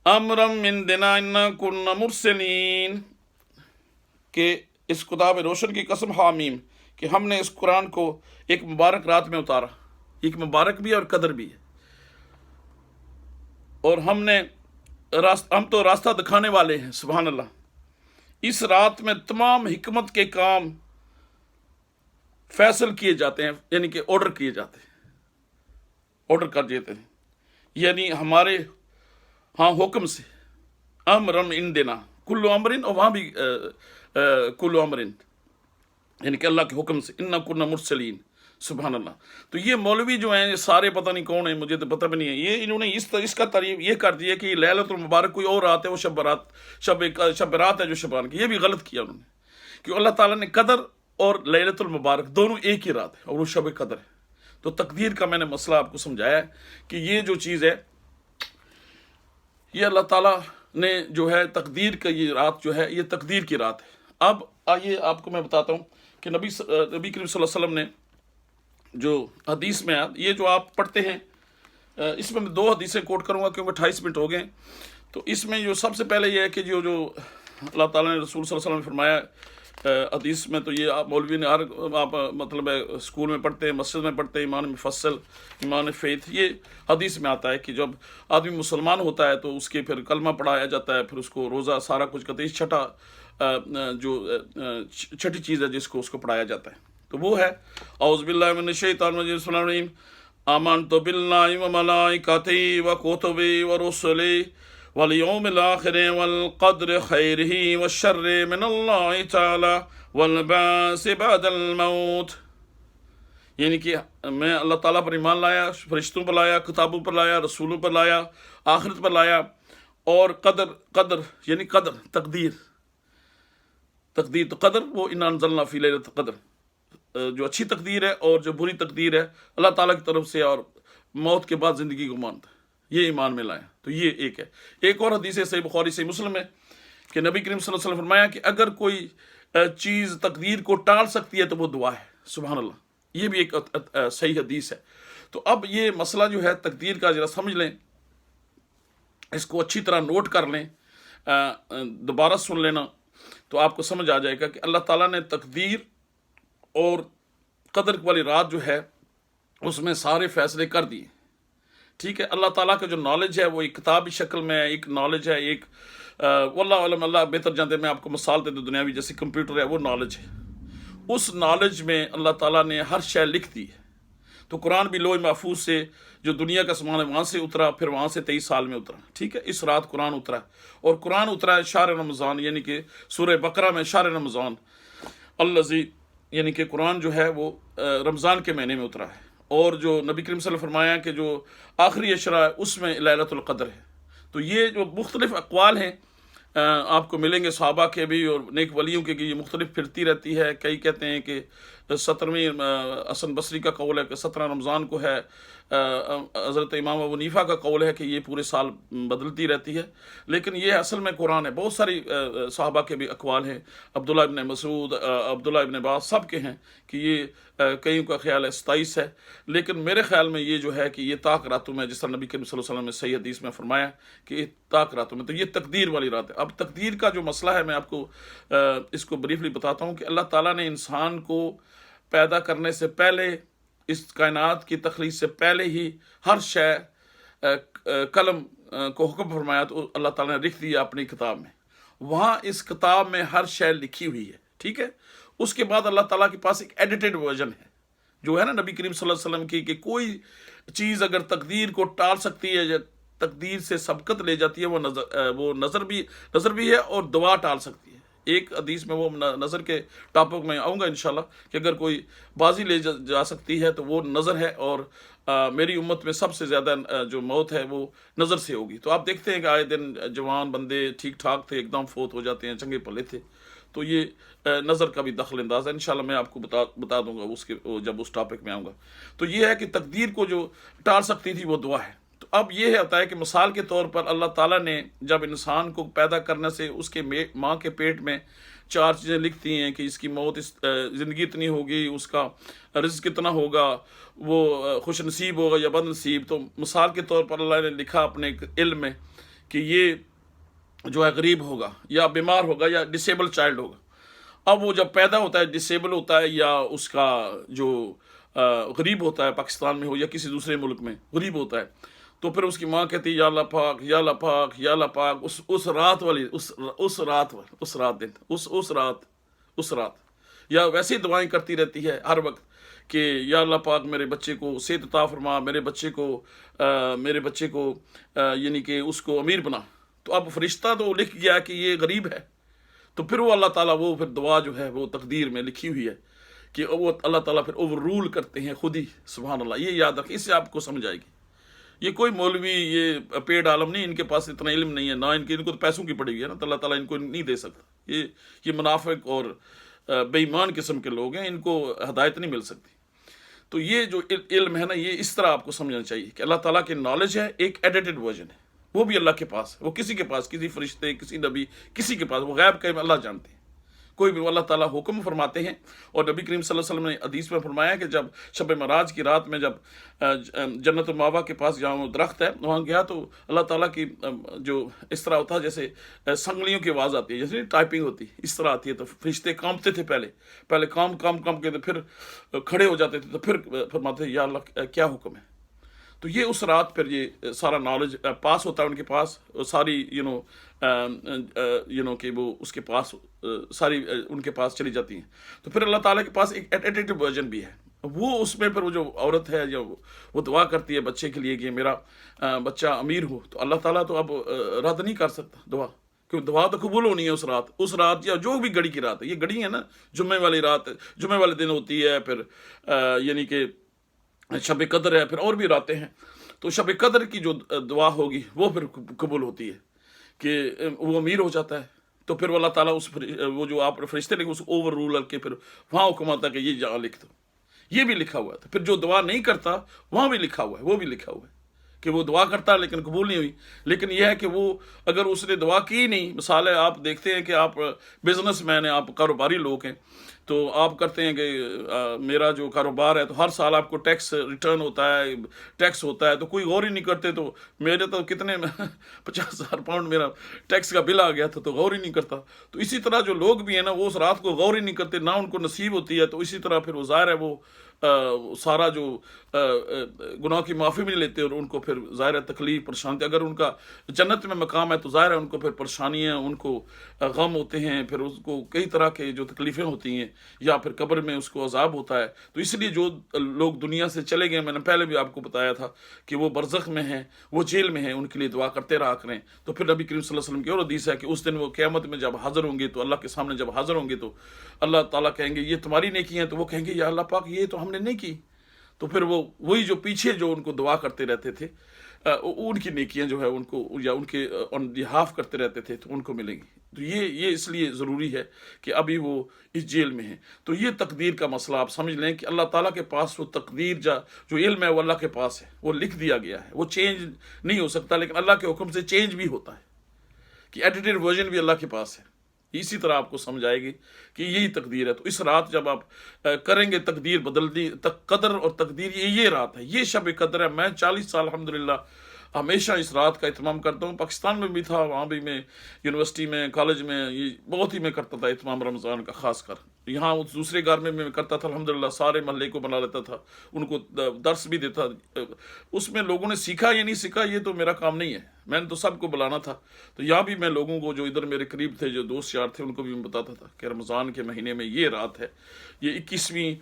امرا من دینا انا كنا مرسلین، کہ اس کتاب روشن کی قسم حامیم، کہ ہم نے اس قرآن کو ایک مبارک رات میں اتارا. ایک مبارک بھی ہے اور قدر بھی ہے، اور ہم تو راستہ دکھانے والے ہیں. سبحان اللہ. اس رات میں تمام حکمت کے کام فیصل کیے جاتے ہیں، یعنی کہ آرڈر کیے جاتے ہیں، آرڈر کر دیتے ہیں، یعنی ہمارے ہاں حکم سے. امرن ان دینا کلو امرن، اور وہاں بھی کلو امرن، یعنی کہ اللہ کے حکم سے. انا کنا مرسلین. سبحان اللہ. تو یہ مولوی جو ہیں یہ سارے پتہ نہیں کون ہیں، مجھے تو پتہ بھی نہیں ہے، یہ انہوں نے اس کا تعریف یہ کر دیا کہ یہ لیلۃ المبارک کوئی اور رات ہے، وہ شب برات ہے جو شبان کی. یہ بھی غلط کیا انہوں نے، کیونکہ اللہ تعالیٰ نے قدر اور لیلۃ المبارک دونوں ایک ہی رات ہے، اور وہ شب قدر ہے. تو تقدیر کا میں نے مسئلہ آپ کو سمجھایا ہے کہ یہ جو چیز ہے، یہ اللہ تعالیٰ نے جو ہے تقدیر کا، یہ رات جو ہے یہ تقدیر کی رات ہے. اب آئیے آپ کو میں بتاتا ہوں کہ نبی کریم صلی اللہ علیہ وسلم نے جو حدیث میں یہ جو آپ پڑھتے ہیں، اس میں 2 حدیثیں کوٹ کروں گا کیونکہ 28 منٹ ہو گئے. تو اس میں جو سب سے پہلے یہ ہے کہ جو اللہ تعالیٰ نے رسول صلی اللہ علیہ وسلم نے فرمایا حدیث میں، تو یہ آپ مولوی نے آپ مطلب اسکول میں پڑھتے ہیں، مسجد میں پڑھتے ہیں، ایمان مفصل، ایمان فیتھ، یہ حدیث میں آتا ہے کہ جب آدمی مسلمان ہوتا ہے تو اس کے پھر کلمہ پڑھایا جاتا ہے، پھر اس کو روزہ سارا کچھ کرتے ہیں. چھٹی چیز ہے جس کو اس کو پڑھایا جاتا ہے، تو وہ ہے اعوذ باللہ من الشیطان الرجیم. بسم اللہ الرحمن الرحیم. آمنت باللہ وملائکتہ وکتبہ ورسلہ والیوم الآخر والقدر خیرہ والشر من اللہ تعالی والبعث بعد الموت. یعنی کہ میں اللہ تعالیٰ پر ایمان لایا، فرشتوں پر لایا، کتابوں پر لایا، رسولوں پر لایا، آخرت پر لایا، اور قدر یعنی تقدیر تو قدر وہ انا انزلنا فی لیلۃ القدر، جو اچھی تقدیر ہے اور جو بری تقدیر ہے اللہ تعالیٰ کی طرف سے، اور موت کے بعد زندگی کو مانتا ہے، یہ ایمان میں لایا. تو یہ ایک ہے. ایک اور حدیث ہے صحیح بخاری صحیح مسلم ہے کہ نبی کریم صلی اللہ علیہ وسلم نے فرمایا کہ اگر کوئی چیز تقدیر کو ٹال سکتی ہے تو وہ دعا ہے. سبحان اللہ. یہ بھی ایک صحیح حدیث ہے. تو اب یہ مسئلہ جو ہے تقدیر کا ذرا سمجھ لیں، اس کو اچھی طرح نوٹ کر لیں، دوبارہ سن لینا تو آپ کو سمجھ آ جائے گا کہ اللہ تعالیٰ نے تقدیر اور قدر والی رات جو ہے اس میں سارے فیصلے کر دیے. ٹھیک ہے. اللہ تعالیٰ کا جو نالج ہے وہ ایک کتابی شکل میں ہے، ایک نالج ہے، ایک واللہ علم، اللہ بہتر جانتے. میں آپ کو مثال دے دوں، دنیاوی جیسے کمپیوٹر ہے وہ نالج ہے. اس نالج میں اللہ تعالیٰ نے ہر شے لکھ دی ہے. تو قرآن بھی لوح محفوظ سے جو دنیا کا سامان ہے وہاں سے اترا، پھر وہاں سے 23 سال میں اترا. ٹھیک ہے. اس رات قرآن اترا، اور قرآن اترا ہے شہر رمضان، یعنی کہ سورہ بقرہ میں شہر رمضان الذی، یعنی کہ قرآن جو ہے وہ رمضان کے مہینے میں اترا ہے. اور جو نبی کریم صلی اللہ علیہ وسلم نے فرمایا کہ جو آخری اشرا ہے اس میں لیلۃ القدر ہے. تو یہ جو مختلف اقوال ہیں آپ کو ملیں گے صحابہ کے بھی اور نیک ولیوں کے، کہ یہ مختلف پھرتی رہتی ہے. کئی کہتے ہیں کہ 17ویں، حسن بصری کا قول ہے کہ 17 رمضان کو ہے. حضرت امام ابو حنیفہ کا قول ہے کہ یہ پورے سال بدلتی رہتی ہے. لیکن یہ اصل میں قرآن ہے. بہت ساری صحابہ کے بھی اقوال ہیں، عبداللہ ابن مسعود، عبداللہ ابن عباس، سب کے ہیں کہ یہ کئیوں کا خیال ہے 27 ہے. لیکن میرے خیال میں یہ جو ہے کہ یہ طاق راتوں میں، جس طرح نبی کریم صلی اللہ علیہ وسلم نے صحیح حدیث میں فرمایا کہ یہ طاق راتوں میں، تو یہ تقدیر والی رات ہے. اب تقدیر کا جو مسئلہ ہے میں آپ کو اس کو بریفلی بتاتا ہوں کہ اللہ تعالیٰ نے انسان کو پیدا کرنے سے پہلے، اس کائنات کی تخلیق سے پہلے ہی ہر شے قلم کو حکم فرمایا، تو اللہ تعالیٰ نے لکھ دیا اپنی کتاب میں. وہاں اس کتاب میں ہر شے لکھی ہوئی ہے. ٹھیک ہے. اس کے بعد اللہ تعالیٰ کے پاس ایک ایڈیٹڈ ورژن ہے جو ہے نا نبی کریم صلی اللہ علیہ وسلم کی، کہ کوئی چیز اگر تقدیر کو ٹال سکتی ہے یا تقدیر سے سبقت لے جاتی ہے، وہ نظر بھی ہے، اور دعا ٹال سکتی ہے. ایک حدیث میں وہ نظر کے ٹاپک میں آؤں گا انشاءاللہ کہ اگر کوئی بازی لے جا سکتی ہے تو وہ نظر ہے، اور میری امت میں سب سے زیادہ جو موت ہے وہ نظر سے ہوگی. تو آپ دیکھتے ہیں کہ آئے دن جوان بندے ٹھیک ٹھاک تھے، ایک دم فوت ہو جاتے ہیں، چنگے پلے تھے. تو یہ نظر کا بھی دخل انداز ہے. انشاءاللہ میں آپ کو بتا دوں گا جب اس ٹاپک میں آؤں گا. تو یہ ہے کہ تقدیر کو جو ٹال سکتی تھی وہ دعا ہے. تو اب یہ ہوتا ہے کہ مثال کے طور پر اللہ تعالیٰ نے جب انسان کو پیدا کرنے سے اس کے ماں کے پیٹ میں 4 چیزیں لکھتی ہیں کہ اس کی موت زندگی اتنی ہوگی، اس کا رزق کتنا ہوگا، وہ خوش نصیب ہوگا یا بد نصیب. تو مثال کے طور پر اللہ نے لکھا اپنے علم میں کہ یہ جو ہے غریب ہوگا یا بیمار ہوگا یا ڈسیبل چائلڈ ہوگا. اب وہ جب پیدا ہوتا ہے ڈسیبل ہوتا ہے یا اس کا جو غریب ہوتا ہے، پاکستان میں ہو یا کسی دوسرے ملک میں غریب ہوتا ہے، تو پھر اس کی ماں کہتی ہے یا اللہ پاک یا اللہ پاک یا اللہ پاک. اس رات والی اس رات یا ویسے ہی دعائیں کرتی رہتی ہے ہر وقت کہ یا اللہ پاک میرے بچے کو صحت عطا فرما، میرے بچے کو یعنی کہ اس کو امیر بنا. تو اب فرشتہ تو لکھ گیا کہ یہ غریب ہے، تو پھر وہ اللہ تعالیٰ وہ پھر دعا جو ہے وہ تقدیر میں لکھی ہوئی ہے کہ وہ اللہ تعالیٰ پھر اوور رول کرتے ہیں خود ہی. سبحان اللہ. یہ یاد رکھیں، اس سے آپ کو سمجھ آئے گی. یہ کوئی مولوی یہ پیڑ عالم نہیں، ان کے پاس اتنا علم نہیں ہے، نہ ان کو تو پیسوں کی پڑی ہوئی ہے نا، تو اللہ تعالیٰ ان کو نہیں دے سکتا. یہ منافق اور بے ایمان قسم کے لوگ ہیں، ان کو ہدایت نہیں مل سکتی. تو یہ جو علم ہے نا، یہ اس طرح آپ کو سمجھنا چاہیے کہ اللہ تعالیٰ کی نالج ہے، ایک ایڈیٹڈ ورژن ہے، وہ بھی اللہ کے پاس ہے. وہ کسی کے پاس، کسی فرشتے، کسی نبی، کسی کے پاس، وہ غیب کا اللہ جانتے ہیں. کوئی بھی اللہ تعالیٰ حکم فرماتے ہیں. اور نبی کریم صلی اللہ علیہ وسلم نے حدیث میں فرمایا کہ جب شب معراج کی رات میں جب جنت المأویٰ کے پاس جہاں وہ درخت ہے وہاں گیا، تو اللہ تعالیٰ کی جو اس طرح ہوتا ہے جیسے سنگلیوں کی آواز آتی ہے، جیسے ٹائپنگ ہوتی ہے، اس طرح آتی ہے. تو فرشتے کانپتے تھے، پہلے کام کے تو پھر کھڑے ہو جاتے تھے، تو پھر فرماتے یا اللہ کیا حکم ہے. تو یہ اس رات پھر یہ سارا نالج پاس ہوتا ہے ان کے پاس، ساری کہ وہ اس کے پاس ساری ان کے پاس چلی جاتی ہیں. تو پھر اللہ تعالیٰ کے پاس ایک ایڈیٹڈ ورژن بھی ہے. وہ اس میں پھر وہ جو عورت ہے جو وہ دعا کرتی ہے بچے کے لیے کہ میرا بچہ امیر ہو، تو اللہ تعالیٰ تو اب رد نہیں کر سکتا دعا، کیونکہ دعا تو قبول ہونی ہے اس رات یا جو بھی گھڑی کی رات ہے. یہ گھڑی ہے نا، جمعے والی رات، جمعے والے دن ہوتی ہے، پھر یعنی کہ شب قدر ہے، پھر اور بھی راتیں ہیں. تو شب قدر کی جو دعا ہوگی وہ پھر قبول ہوتی ہے کہ وہ امیر ہو جاتا ہے. تو پھر اللہ تعالیٰ وہ جو آپ فرشتے لکھے اس کو اوور رول کر کے پھر وہاں حکم آتا ہے کہ یہ جہاں لکھ دو. یہ بھی لکھا ہوا ہے. پھر جو دعا نہیں کرتا وہاں بھی لکھا ہوا ہے، وہ بھی لکھا ہوا ہے کہ وہ دعا کرتا ہے لیکن قبول نہیں ہوئی. لیکن یہ ہے کہ وہ اگر اس نے دعا کی نہیں، مثال ہے آپ دیکھتے ہیں کہ آپ بزنس مین ہیں، آپ کاروباری لوگ ہیں، تو آپ کرتے ہیں کہ میرا جو کاروبار ہے تو ہر سال آپ کو ٹیکس ریٹرن ہوتا ہے، ٹیکس ہوتا ہے، تو کوئی غور ہی نہیں کرتے. تو میرے تو کتنے 50,000 پاؤنڈ میرا ٹیکس کا بل آ گیا تھا، تو غور ہی نہیں کرتا. تو اسی طرح جو لوگ بھی ہیں نا، وہ اس رات کو غور ہی نہیں کرتے، نہ ان کو نصیب ہوتی ہے. تو اسی طرح پھر وہ ظاہر ہے وہ سارا جو گناہ کی معافی بھی نہیں لیتے، اور ان کو پھر ظاہر ہے تکلیف پریشانی. اگر ان کا جنت میں مقام ہے تو ظاہر ہے ان کو پھر پریشانیاں، ان کو غم ہوتے ہیں، پھر اس کو کئی طرح کے جو تکلیفیں ہوتی ہیں، یا پھر قبر میں اس کو عذاب ہوتا ہے. تو اس لیے جو لوگ دنیا سے چلے گئے، میں نے پہلے بھی آپ کو بتایا تھا کہ وہ برزخ میں ہیں، وہ جیل میں ہیں، ان کے لیے دعا کرتے رہا کریں. تو پھر نبی کریم صلی اللہ علیہ وسلم کی اور حدیث ہے کہ اس دن وہ قیامت میں جب حاضر ہوں گے، تو اللہ کے سامنے جب حاضر ہوں گے تو اللہ تعالیٰ کہیں گے یہ تمہاری نیکی ہیں، تو وہ کہیں گے یا اللہ پاک یہ تو ہم نے نہیں کی. تو پھر وہی جو پیچھے جو ان کو دعا کرتے رہتے تھے، ان کی نیکیاں جو ہے ان کو یا ان کے آن بہاف کرتے رہتے تھے، تو ان کو ملیں گی. تو یہ اس لیے ضروری ہے کہ ابھی وہ اس جیل میں ہیں. تو یہ تقدیر کا مسئلہ آپ سمجھ لیں کہ اللہ تعالیٰ کے پاس وہ تقدیر جو علم ہے وہ اللہ کے پاس ہے، وہ لکھ دیا گیا ہے، وہ چینج نہیں ہو سکتا. لیکن اللہ کے حکم سے چینج بھی ہوتا ہے کہ ایڈیٹڈ ورژن بھی اللہ کے پاس ہے. اسی طرح آپ کو سمجھ آئے گی کہ یہی تقدیر ہے. تو اس رات جب آپ کریں گے تقدیر بدل دی، قدر اور تقدیر یہ رات ہے، یہ شب قدر ہے. میں 40 سال الحمدللہ ہمیشہ اس رات کا اہتمام کرتا ہوں. پاکستان میں بھی تھا، وہاں بھی میں یونیورسٹی میں، کالج میں، یہ بہت ہی میں کرتا تھا اہتمام رمضان کا خاص کر. یہاں دوسرے گھر میں کرتا تھا الحمدللہ، سارے محلے کو بنا لیتا تھا، ان کو درس بھی دیتا. اس میں لوگوں نے سیکھا یا نہیں سیکھا یہ تو میرا کام نہیں ہے، میں نے تو سب کو بلانا تھا. تو یہاں بھی میں لوگوں کو جو ادھر میرے قریب تھے، جو دوست یار تھے، ان کو بھی میں بتاتا تھا کہ رمضان کے مہینے میں یہ رات ہے، یہ 21ویں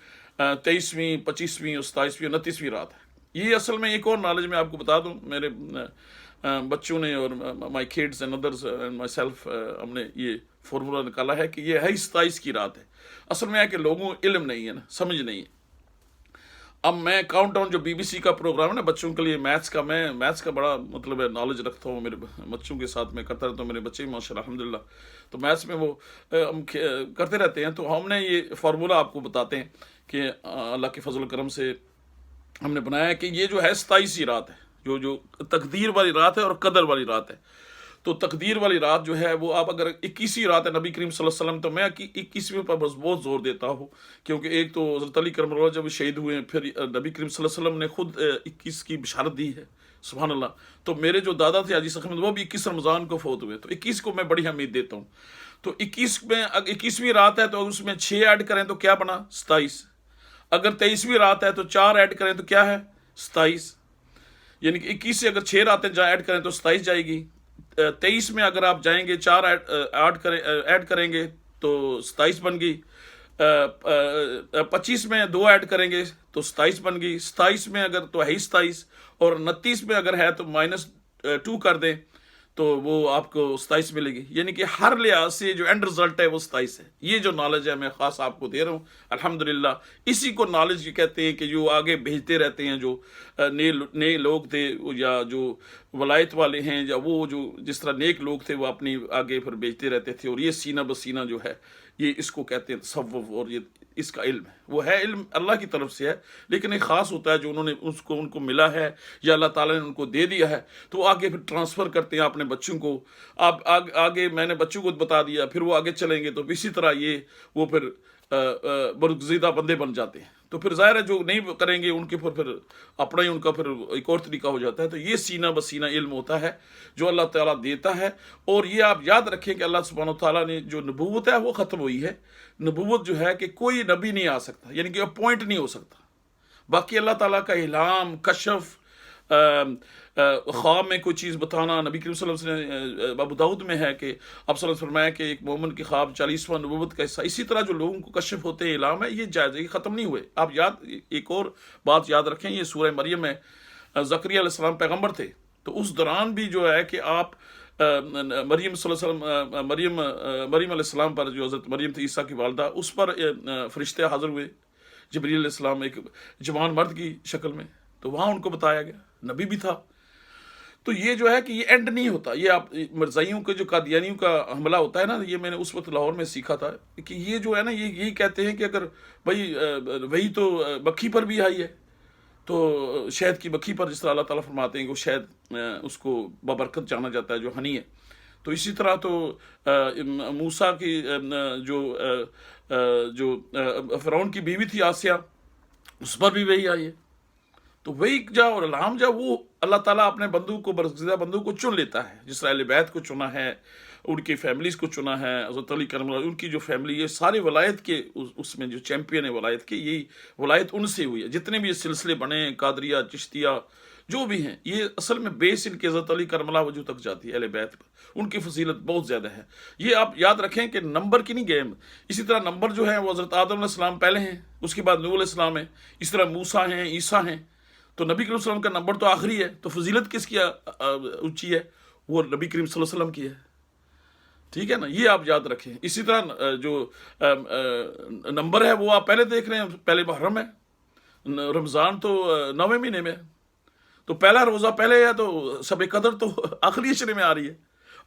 23ویں 25ویں 27ویں 29ویں رات ہے. یہ اصل میں ایک اور نالج میں آپ کو بتا دوں، میرے بچوں نے اور my kids and others and my self ہم نے یہ فارمولہ نکالا ہے کہ یہ ہے 27 کی رات ہے. اصل میں ہے کہ لوگوں کو علم نہیں ہے نا، سمجھ نہیں ہے. اب میں کاؤنٹ ڈاؤن جو BBC کا پروگرام ہے نا بچوں کے لیے میتھس کا، میں میتھس کا بڑا مطلب ہے نالج رکھتا ہوں، میرے بچوں کے ساتھ میں کرتا رہتا ہوں، میرے بچے بھی ماشاء اللہ الحمدللہ. تو میتھس میں وہ ہم کرتے رہتے ہیں. تو ہم نے یہ فارمولہ آپ کو بتاتے ہیں کہ اللہ کے فضل و کرم سے ہم نے بنایا ہے کہ یہ جو ہے 27 رات ہے، جو تقدیر والی رات ہے اور قدر والی رات ہے. تو تقدیر والی رات جو ہے وہ آپ اگر 21ویں رات ہے نبی کریم صلی اللہ علیہ وسلم، تو میں 21ویں پر بس بہت زور دیتا ہوں، کیونکہ ایک تو حضرت علی کرم اللہ جب شہید ہوئے، پھر نبی کریم صلی اللہ علیہ وسلم نے خود 21 کی بشارت دی ہے. سبحان اللہ. تو میرے جو دادا تھے حاجی سخی احمد، وہ بھی 21 رمضان کو فوت ہوئے، تو 21 کو میں بڑی اہمیت دیتا ہوں. تو 21ویں رات ہے تو اس میں 6 ایڈ کریں تو کیا بنا؟ 27. اگر 23ویں رات ہے تو 4 ایڈ کریں تو کیا ہے؟ 27. یعنی کہ 21 سے اگر 6 راتیں ایڈ کریں تو 27 جائے گی. 23 میں اگر آپ جائیں گے 4 ایڈ کریں گے تو 27 بن گئی. 25 میں 2 ایڈ کریں گے تو 27 بن گئی. 27 میں اگر تو ہے 27، اور 29 میں اگر ہے تو -2 کر دیں تو وہ آپ کو 27 ملے گی. یعنی کہ ہر لحاظ سے جو اینڈ رزلٹ ہے وہ 27 ہے. یہ جو نالج ہے میں خاص آپ کو دے رہا ہوں الحمدللہ. اسی کو نالج کہتے ہیں کہ جو آگے بھیجتے رہتے ہیں، جو نئے لوگ تھے یا جو ولایت والے ہیں، یا وہ جو جس طرح نیک لوگ تھے وہ اپنی آگے پھر بھیجتے رہتے تھے. اور یہ سینہ بسینہ جو ہے یہ اس کو کہتے ہیں تصوف، اور یہ اس کا علم ہے. وہ ہے علم اللہ کی طرف سے ہے، لیکن ایک خاص ہوتا ہے جو انہوں نے ان کو ملا ہے یا اللہ تعالیٰ نے ان کو دے دیا ہے، تو وہ آگے پھر ٹرانسفر کرتے ہیں اپنے بچوں کو. آپ آگے میں نے بچوں کو بتا دیا، پھر وہ آگے چلیں گے تو اسی طرح وہ پھر برگزیدہ بندے بن جاتے ہیں. تو پھر ظاہر ہے جو نہیں کریں گے ان کے پھر اپنا ہی ان کا پھر ایک اور طریقہ ہو جاتا ہے. تو یہ سینہ بسینہ علم ہوتا ہے جو اللہ تعالیٰ دیتا ہے. اور یہ آپ یاد رکھیں کہ اللہ سبحانہ وتعالیٰ نے جو نبوت ہے وہ ختم ہوئی ہے. نبوت جو ہے کہ کوئی نبی نہیں آ سکتا، یعنی کہ اپوائنٹ نہیں ہو سکتا. باقی اللہ تعالیٰ کا الہام، کشف، خواب میں کوئی چیز بتانا. نبی کریم صلی اللہ علیہ وسلم ابو داؤد میں ہے کہ آپ صلی اللہ علیہ وسلم فرمایا کہ ایک مومن کی خواب 40واں نبوت کا حصہ. اسی طرح جو لوگوں کو کشف ہوتے ہیں، الہام ہے، یہ جائز ہے، یہ ختم نہیں ہوئے. آپ ایک اور بات یاد رکھیں، یہ سورہ مریم ہے. زکریا علیہ السلام پیغمبر تھے، تو اس دوران بھی جو ہے کہ آپ مریم صلی اللہ علیہ وسلم مریم علیہ السلام پر، جو حضرت مریم تھی عیسیٰ کی والدہ، اس پر فرشتے حاضر ہوئے. جبریل علیہ السلام ایک جوان مرد کی شکل میں، تو وہاں ان کو بتایا گیا، نبی بھی تھا. تو یہ جو ہے کہ یہ اینڈ نہیں ہوتا. یہ آپ مرزائیوں کے جو قادیانیوں کا حملہ ہوتا ہے نا، یہ میں نے اس وقت لاہور میں سیکھا تھا کہ یہ جو ہے نا یہی کہتے ہیں کہ اگر بھائی وہی تو مکھی پر بھی آئی ہے، تو شہد کی مکھی پر جس طرح اللہ تعالیٰ فرماتے ہیں کہ وہ شہد اس کو بابرکت جانا جاتا ہے جو ہنی ہے، تو اسی طرح تو موسیٰ کی جو فرعون کی بیوی تھی آسیہ، اس پر بھی وہی آئی ہے. تو وہی اور الہام وہ اللہ تعالیٰ اپنے بندوں کو، برگزیدہ بندوں کو چن لیتا ہے. جس طرح اہل بیت کو چنا ہے، ان کی فیملیز کو چنا ہے. حضرت علی کرم اللہ ان کی جو فیملی، یہ سارے ولایت کے اس میں جو چیمپئن ہے ولایت کے، یہی ولایت ان سے ہوئی ہے. جتنے بھی یہ سلسلے بنے، قادریہ، چشتیہ، جو بھی ہیں، یہ اصل میں بیس ان کے حضرت علی کرم اللہ وجہ تک جاتی ہے. اہل بیت پر ان کی فضیلت بہت زیادہ ہے. یہ آپ یاد رکھیں کہ نمبر کی نہیں گیم. اسی طرح نمبر جو ہے وہ حضرت آدم علیہ السلام پہلے ہیں، اس کے بعد نوح علیہ السلام ہے، اس طرح موسیٰ ہیں، عیسیٰ ہیں. تو نبی کریم صلی اللہ علیہ وسلم کا نمبر تو آخری ہے، تو فضیلت کس کی اونچی ہے؟ وہ نبی کریم صلی اللہ علیہ وسلم کی ہے. ٹھیک ہے نا، یہ آپ یاد رکھیں. اسی طرح جو نمبر ہے وہ آپ پہلے دیکھ رہے ہیں، پہلے محرم ہے، رمضان تو 9ویں مہینے میں، تو پہلا روزہ پہلے ہے، تو شب قدر تو آخری عشرے میں آ رہی ہے.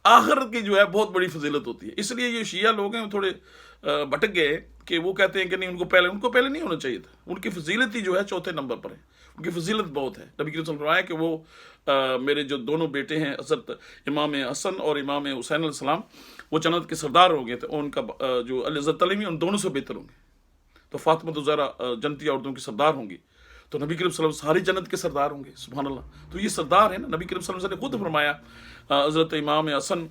آخر کی جو ہے بہت بڑی فضیلت ہوتی ہے. اس لیے یہ شیعہ لوگ ہیں تھوڑے بھٹک گئے کہ وہ کہتے ہیں کہ نہیں، ان کو پہلے نہیں ہونا چاہیے تھا. ان کی فضیلت ہی جو ہے چوتھے نمبر پر ہے. ان کی فضیلت بہت ہے. نبی کریم صلی اللہ علیہ وسلم کہ وہ میرے جو دونوں بیٹے ہیں حضرت امام حسن اور امام حسین علیہ السلام، وہ جنت کے سردار ہوں گے. تو ان کا جو حضرت علی ان دونوں سے بہتر ہوں گے. تو فاطمہ زہرا جنتی عورتوں کی سردار ہوں گی. تو نبی کریم صلی اللہ علیہ وسلم ساری جنت کے سردار ہوں گے. سبحان اللہ. تو یہ سردار ہیں نا. نبی کریم صلی اللہ علیہ وسلم نے خود فرمایا، حضرت امام حسن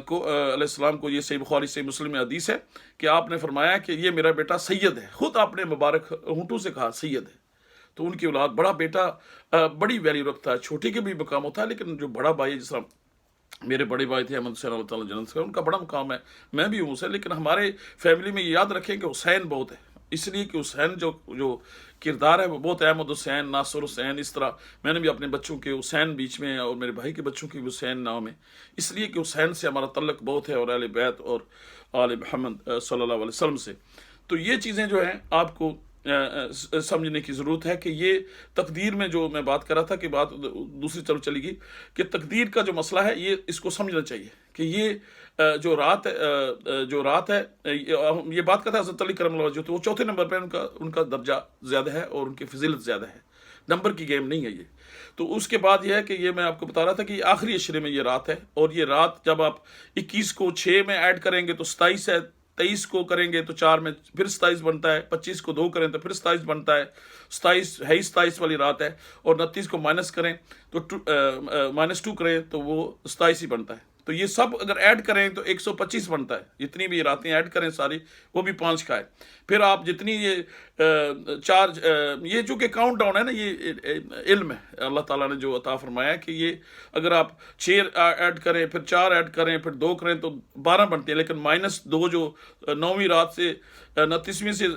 کو علیہ السلام کو، یہ صحیح بخاری صحیح مسلم میں حدیث ہے کہ آپ نے فرمایا کہ یہ میرا بیٹا سید ہے. خود آپ نے مبارک ہونٹوں سے کہا سید ہے. تو ان کی اولاد، بڑا بیٹا بڑی ویلیو رکھتا ہے. چھوٹے کے بھی مقام ہوتا ہے، لیکن جو بڑا بھائی ہے، جس طرح میرے بڑے بھائی تھے احمد حسین اللہ تعالیٰ جنت سے، ان کا بڑا مقام ہے. میں بھی ہوں اسے. لیکن ہمارے فیملی میں یہ یاد رکھیں کہ حسین بہت ہے، اس لیے کہ حسین جو کردار ہے وہ بہت احمد حسین، ناصر حسین. اس طرح میں نے بھی اپنے بچوں کے حسین بیچ میں، اور میرے بھائی کے بچوں کی بھی حسین نام ہے. اس لیے کہ حسین سے ہمارا تعلق بہت ہے، اور اہل بیت اور آل محمد صلی اللہ علیہ وسلم سے. تو یہ چیزیں جو ہیں آپ کو سمجھنے کی ضرورت ہے کہ یہ تقدیر میں جو میں بات کر رہا تھا کہ بات دوسری طرف چلی گئی کہ تقدیر کا جو مسئلہ ہے، یہ اس کو سمجھنا چاہیے کہ یہ جو رات ہے، یہ بات کرتا ہے حضرت علی کرم اللہ وجہ، تو وہ چوتھے نمبر پہ ان کا درجہ زیادہ ہے اور ان کی فضیلت زیادہ ہے. نمبر کی گیم نہیں ہے یہ. تو اس کے بعد یہ ہے کہ یہ میں آپ کو بتا رہا تھا کہ آخری عشرے میں یہ رات ہے، اور یہ رات جب آپ 21 کو 6 میں ایڈ کریں گے تو 27 ہے، 23 کو کریں گے تو 4 میں پھر 27 بنتا ہے، 25 کو 2 کریں تو پھر 27 بنتا ہے، 27 ہے ہی 27 والی رات ہے، اور 29 کو مائنس کریں تو -2 کریں تو وہ 27 ہی بنتا ہے. تو یہ سب اگر ایڈ کریں تو 125 بنتا ہے. جتنی بھی راتیں ایڈ کریں ساری، وہ بھی 5 کا ہے. پھر آپ جتنی یہ چارج، یہ جو کہ کاؤنٹ ڈاؤن ہے نا، یہ علم ہے اللہ تعالیٰ نے جو عطا فرمایا کہ یہ اگر آپ 6 ایڈ کریں، پھر 4 ایڈ کریں، پھر 2 کریں تو 12 بنتے ہیں، لیکن -2 جو 9ویں رات سے 29ویں سے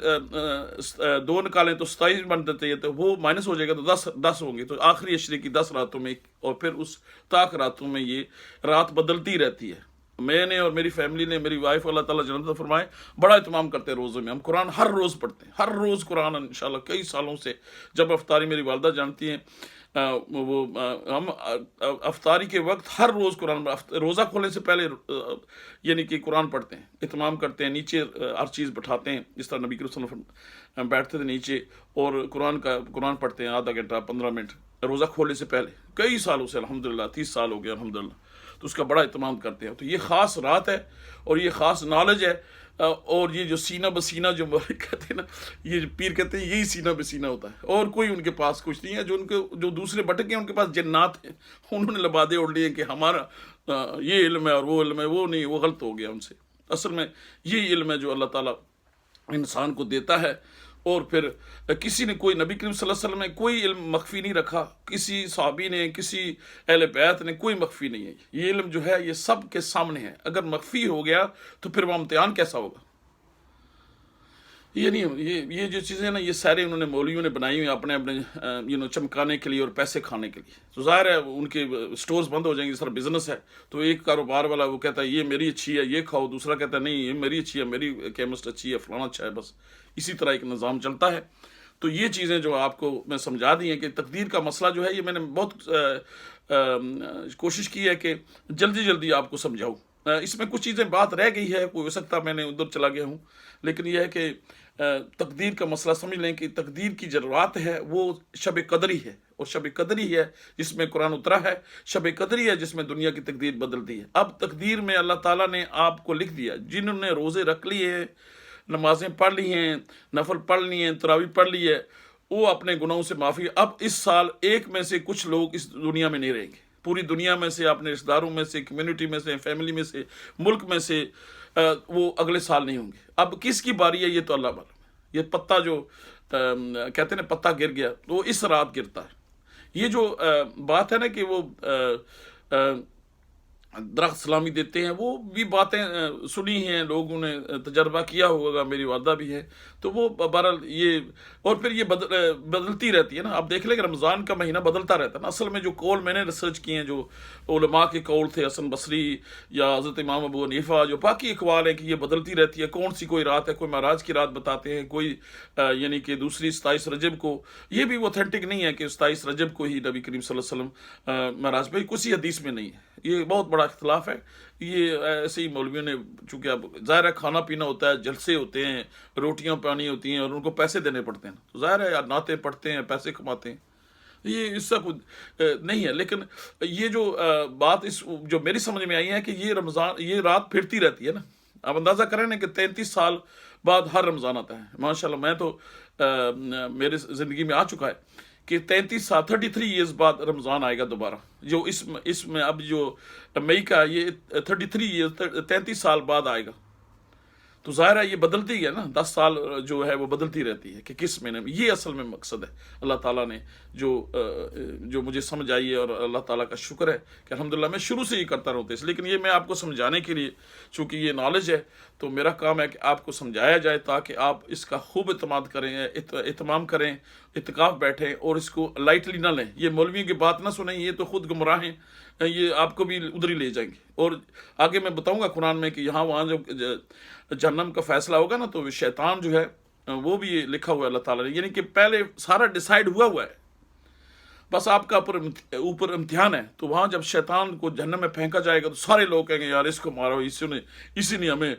2 نکالیں تو 27 بن دیتے ہیں، تو وہ مائنس ہو جائے گا تو 10 ہوں گے. تو آخری عشرے کی 10 راتوں میں، اور پھر اس طاق راتوں میں یہ رات بدلتی رہتی ہے. میں نے اور میری فیملی نے، میری وائف اللہ تعالیٰ جنت عطا فرمائے، بڑا اہتمام کرتے ہیں روزے میں. ہم قرآن ہر روز پڑھتے ہیں، ہر روز قرآن انشاءاللہ کئی سالوں سے. جب افطاری میری والدہ جانتی ہیں، وہ ہم افطاری کے وقت ہر روز قرآن، روزہ کھولنے سے پہلے یعنی کہ قرآن پڑھتے ہیں، اہتمام کرتے ہیں. نیچے ہر چیز بٹھاتے ہیں، جس طرح نبی کریم صلی اللہ علیہ وسلم بیٹھتے تھے نیچے، اور قرآن پڑھتے ہیں آدھا گھنٹہ 15 منٹ روزہ کھولنے سے پہلے. کئی سالوں سے الحمدللہ، 30 سال ہو گیا الحمدللہ. تو اس کا بڑا اہتمام کرتے ہیں. تو یہ خاص رات ہے اور یہ خاص نالج ہے. اور یہ جو سینہ بسینہ جو کہتے ہیں نا، یہ پیر کہتے ہیں یہی سینہ بسینہ ہوتا ہے، اور کوئی ان کے پاس کچھ نہیں ہے. جو دوسرے بٹک ہیں ان کے پاس جنات ہیں، انہوں نے لبادے اڑ لیے کہ ہمارا یہ علم ہے اور وہ علم ہے. وہ نہیں، وہ غلط ہو گیا ان سے. اصل میں یہی علم ہے جو اللہ تعالیٰ انسان کو دیتا ہے. اور پھر کسی نے، کوئی نبی کریم صلی اللہ علیہ وسلم نے کوئی علم مخفی نہیں رکھا، کسی صحابی نے، کسی اہل بیت نے، کوئی مخفی نہیں ہے. یہ علم جو ہے یہ سب کے سامنے ہے. اگر مخفی ہو گیا تو پھر وہ امتحان کیسا ہوگا؟ یہ نہیں، یہ جو چیزیں نا، یہ سارے انہوں نے مولویوں نے بنائی ہوئی اپنے چمکانے کے لیے اور پیسے کھانے کے لیے. تو ظاہر ہے ان کے سٹورز بند ہو جائیں گے. اس طرح بزنس ہے تو ایک کاروبار والا وہ کہتا ہے یہ میری اچھی ہے، یہ کھاؤ. دوسرا کہتا ہے نہیں یہ میری اچھی ہے، میری کیمسٹ اچھی ہے، فلانا اچھا ہے. بس اسی طرح ایک نظام چلتا ہے. تو یہ چیزیں جو آپ کو میں سمجھا دی ہیں کہ تقدیر کا مسئلہ جو ہے، یہ میں نے بہت کوشش کی ہے کہ جلدی جلدی آپ کو سمجھاؤں. اس میں کچھ چیزیں بات رہ گئی ہے، کوئی ہو سکتا میں نے ادھر چلا گیا ہوں، لیکن یہ ہے کہ تقدیر کا مسئلہ سمجھ لیں کہ تقدیر کی جو رات ہے وہ شب قدری ہے، اور شب قدری ہے جس میں قرآن اترا ہے، شب قدری ہے جس میں دنیا کی تقدیر بدلتی ہے. اب تقدیر میں اللہ تعالیٰ نے آپ کو لکھ دیا، جنہوں نے روزے رکھ لیے ہیں، نمازیں پڑھ لی ہیں، نفل پڑھ لی ہیں، تراویح پڑھ لی ہے، وہ اپنے گناہوں سے معافی. اب اس سال ایک میں سے کچھ لوگ اس دنیا میں نہیں رہیں گے. پوری دنیا میں سے، اپنے رشتہ داروں میں سے، کمیونٹی میں سے، فیملی میں سے، ملک میں سے وہ اگلے سال نہیں ہوں گے. اب کس کی باری ہے یہ تو اللہ معلوم ہے. یہ پتا جو کہتے ہیں پتا گر گیا تو وہ اس رات گرتا ہے. یہ جو بات ہے نا کہ وہ درخت سلامی دیتے ہیں، وہ بھی باتیں سنی ہیں، لوگوں نے تجربہ کیا ہوگا، میری والدہ بھی ہے. تو وہ بہرحال یہ، اور پھر یہ بدلتی رہتی ہے نا. آپ دیکھ لیں کہ رمضان کا مہینہ بدلتا رہتا ہے نا. اصل میں جو قول میں نے ریسرچ کیے ہیں، جو علماء کے قول تھے، حسن بصری یا حضرت امام ابو حنیفہ، جو باقی اقوال ہیں کہ یہ بدلتی رہتی ہے. کون سی کوئی رات ہے، کوئی معراج کی رات بتاتے ہیں، کوئی یعنی کہ دوسری 27 رجب کو. یہ بھی اوتھینٹک نہیں ہے کہ 27 رجب کو ہی نبی کریم صلی اللہ علیہ وسلم معراج پہ، کسی حدیث میں نہیں ہے. یہ بہت بڑا اختلاف ہے. یہ ایسے ہی مولویوں نے، چونکہ اب ظاہر ہے کھانا پینا ہوتا ہے، جلسے ہوتے ہیں، روٹیاں پانی ہوتی ہیں، اور ان کو پیسے دینے پڑتے ہیں. تو ظاہر ہے یار، نعتیں پڑھتے ہیں، پیسے کماتے ہیں. یہ اس سے کچھ نہیں ہے. لیکن یہ جو بات جو میری سمجھ میں آئی ہے کہ یہ رمضان، یہ رات پھرتی رہتی ہے نا. آپ اندازہ کریں نا کہ 33 سال بعد ہر رمضان آتا ہے. ماشاءاللہ میں تو میرے زندگی میں آ چکا ہے کہ 33 ایئرز بعد رمضان آئے گا دوبارہ. جو اس میں اب جو مئی کا، یہ 33 سال بعد آئے گا. تو ظاہر ہے یہ بدلتی ہے نا. 10 سال جو ہے وہ بدلتی رہتی ہے کہ کس مہینے میں. یہ اصل میں مقصد ہے اللہ تعالیٰ نے جو مجھے سمجھ آئی ہے، اور اللہ تعالیٰ کا شکر ہے کہ الحمدللہ میں شروع سے ہی کرتا رہتا ہوں. لیکن یہ میں آپ کو سمجھانے کے لیے، چونکہ یہ نالج ہے، تو میرا کام ہے کہ آپ کو سمجھایا جائے تاکہ آپ اس کا خوب اعتماد کریں، اہتمام کریں، اعتکاف بیٹھیں، اور اس کو لائٹلی نہ لیں. یہ مولویوں کی بات نہ سنیں، یہ تو خود گمراہ ہیں. یہ آپ کو بھی ادھر ہی لے جائیں گے. اور آگے میں بتاؤں گا قرآن میں کہ یہاں وہاں جو جہنم کا فیصلہ ہوگا نا، تو شیطان جو ہے وہ بھی لکھا ہوا ہے اللہ تعالیٰ نے. یعنی کہ پہلے سارا ڈیسائیڈ ہوا ہے. بس آپ کا اوپر امتحان ہے. تو وہاں جب شیطان کو جہنم میں پھینکا جائے گا تو سارے لوگ کہیں گے یار اس کو مارو، اسی نے ہمیں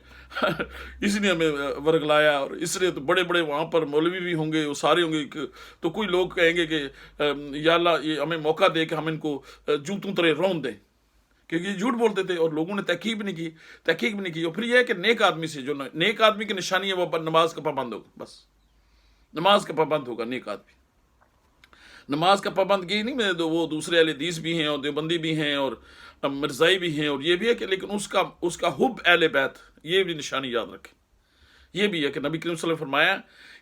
اسی نے ہمیں ورگلایا، اور اس نے تو بڑے بڑے وہاں پر مولوی بھی ہوں گے، وہ سارے ہوں گے. تو کوئی لوگ کہیں گے کہ یا اللہ یہ ہمیں موقع دے کہ ہم ان کو جوتوں طرح رون دیں، کیونکہ یہ جھوٹ بولتے تھے اور لوگوں نے تحقیق بھی نہیں کی. اور پھر یہ ہے کہ نیک آدمی سے، جو نیک آدمی کی نشانی ہے وہ نماز کا پابند ہوگا. بس نماز کا پابند ہوگا نیک آدمی. نماز کا پابند کی نہیں، میں وہ دوسرے اہل حدیث بھی ہیں اور دیوبندی بھی ہیں اور مرزائی بھی ہیں، اور یہ بھی ہے کہ لیکن اس کا حب اہل بیت، یہ بھی نشانی یاد رکھیں. یہ بھی ہے کہ نبی کریم صلی اللہ علیہ وسلم نے فرمایا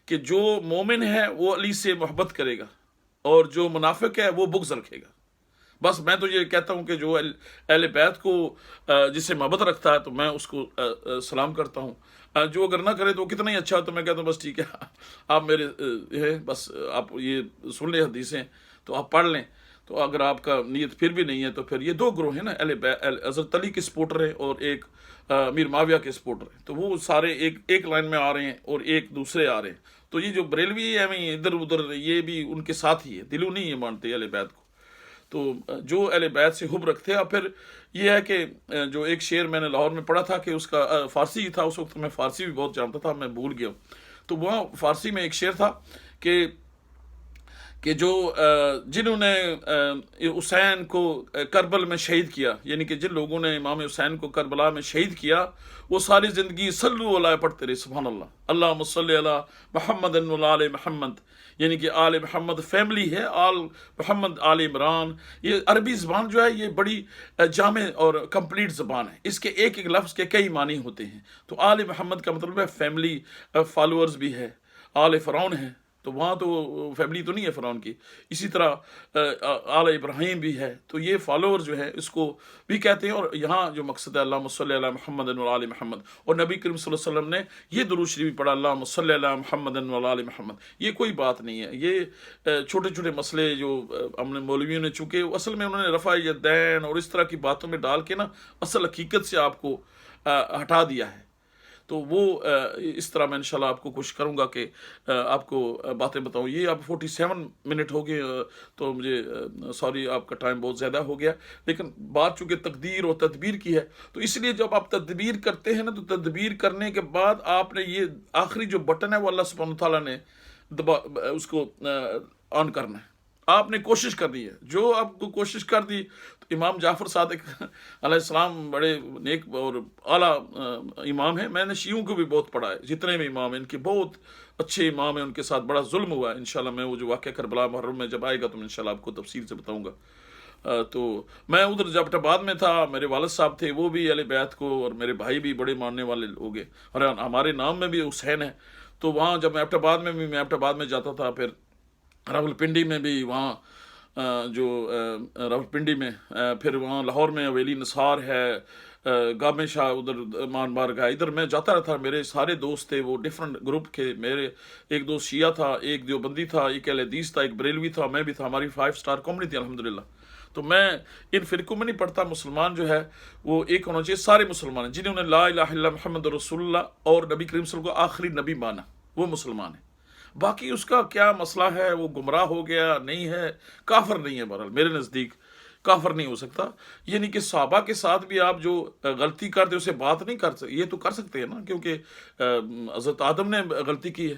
کہ جو مومن ہے وہ علی سے محبت کرے گا، اور جو منافق ہے وہ بغض رکھے گا. بس میں تو یہ کہتا ہوں کہ جو اہل بیت کو جس سے محبت رکھتا ہے تو میں اس کو سلام کرتا ہوں. جو اگر نہ کرے تو کتنا ہی اچھا ہو، تو میں کہتا ہوں بس ٹھیک ہے، آپ میرے بس آپ یہ سن لیں حدیثیں تو آپ پڑھ لیں. تو اگر آپ کا نیت پھر بھی نہیں ہے تو پھر یہ دو گروہ ہیں نا، حضرت علی کے سپورٹر ہیں اور ایک امیر معاویہ کے سپورٹر ہیں. تو وہ سارے ایک لائن میں آ رہے ہیں اور ایک دوسرے آ رہے ہیں. تو یہ جو بریلوی ہے ادھر ادھر، یہ بھی ان کے ساتھ ہی ہے، دلوں نہیں یہ مانتے اہل بیت کو. تو جو اہل بیت سے حب رکھتے ہیں. اور پھر یہ ہے کہ جو ایک شعر میں نے لاہور میں پڑھا تھا کہ اس کا فارسی ہی تھا، اس وقت میں فارسی بھی بہت جانتا تھا، میں بھول گیا. تو وہاں فارسی میں ایک شعر تھا کہ جو جنہوں نے حسین کو کربل میں شہید کیا، یعنی کہ جن لوگوں نے امام حسین کو کربلا میں شہید کیا، وہ ساری زندگی صلو علیہ پڑھتے رہے. سبحان اللہ، اللہم صلی علی محمد و آل محمد، یعنی کہ آل محمد فیملی ہے، آل محمد آل عمران. یہ عربی زبان جو ہے یہ بڑی جامع اور کمپلیٹ زبان ہے، اس کے ایک ایک لفظ کے کئی معنی ہوتے ہیں. تو آل محمد کا مطلب ہے فیملی، فالورز بھی ہے. آل فرعون ہے تو وہاں تو فیملی تو نہیں ہے فرعون کی. اسی طرح آل ابراہیم بھی ہے، تو یہ فالوور جو ہے اس کو بھی کہتے ہیں. اور یہاں جو مقصد ہے اللہم صلی علی محمد و آل محمد، اور نبی کریم صلی اللہ علیہ وسلم نے یہ درود شریف پڑھا اللہم صلی علی محمد و آل محمد. یہ کوئی بات نہیں ہے، یہ چھوٹے چھوٹے مسئلے جو ہم نے مولویوں نے، چونکہ اصل میں انہوں نے رفع یدین اور اس طرح کی باتوں میں ڈال کے نا اصل حقیقت سے آپ کو ہٹا دیا ہے. تو وہ اس طرح میں انشاءاللہ آپ کو کوشش کروں گا کہ آپ کو باتیں بتاؤں. یہ اب 47 منٹ ہو گئے، تو مجھے سوری آپ کا ٹائم بہت زیادہ ہو گیا. لیکن بات چونکہ تقدیر اور تدبیر کی ہے، تو اس لیے جب آپ تدبیر کرتے ہیں نا، تو تدبیر کرنے کے بعد آپ نے یہ آخری جو بٹن ہے وہ اللہ سبحانہ تعالیٰ نے اس کو آن کرنا ہے. آپ نے کوشش کرنی ہے. جو آپ کو کوشش کر دی. تو امام جعفر صادق علیہ السلام بڑے نیک اور اعلیٰ امام ہیں. میں نے شیعوں کو بھی بہت پڑھا ہے، جتنے بھی امام ہیں ان کے بہت اچھے امام ہیں، ان کے ساتھ بڑا ظلم ہوا ہے. انشاءاللہ میں وہ جو واقعہ کربلا محرم میں جب آئے گا تو میں انشاءاللہ آپ کو تفصیل سے بتاؤں گا. تو میں ادھر جب ایبٹ آباد میں تھا، میرے والد صاحب تھے وہ بھی اہل بیت کو، اور میرے بھائی بھی بڑے ماننے والے لوگ ہیں، اور ہمارے نام میں بھی حسین ہے. تو وہاں جب میں ایبٹ آباد میں بھی ایبٹ آباد میں جاتا تھا، پھر راولپنڈی میں بھی، وہاں جو راولپنڈی میں، پھر وہاں لاہور میں حویلی نثار ہے، گامے شاہ ادھر مان بارگاہ، ادھر میں جاتا رہتا. میرے سارے دوست تھے وہ ڈفرنٹ گروپ کے. میرے ایک دوست شیعہ تھا، ایک دیوبندی تھا، ایک اہل حدیث تھا، ایک بریلوی تھا، میں بھی تھا. ہماری 5 اسٹار کمیونٹی تھی الحمدللہ. تو میں ان فرقوں میں نہیں پڑھتا. مسلمان جو ہے وہ ایک ہونا چاہیے، سارے مسلمان ہیں جنہوں نے لا الہ الا محمد رسول اللہ اور نبی کریم صلی اللہ علیہ وسلم کو آخری نبی مانا، وہ مسلمان ہیں. باقی اس کا کیا مسئلہ ہے، وہ گمراہ ہو گیا نہیں ہے، کافر نہیں ہے. بہرحال میرے نزدیک کافر نہیں ہو سکتا. یعنی کہ صحابہ کے ساتھ بھی آپ جو غلطی کرتے اسے بات نہیں کر سکتے. یہ تو کر سکتے ہیں نا، کیونکہ حضرت آدم نے غلطی کی ہے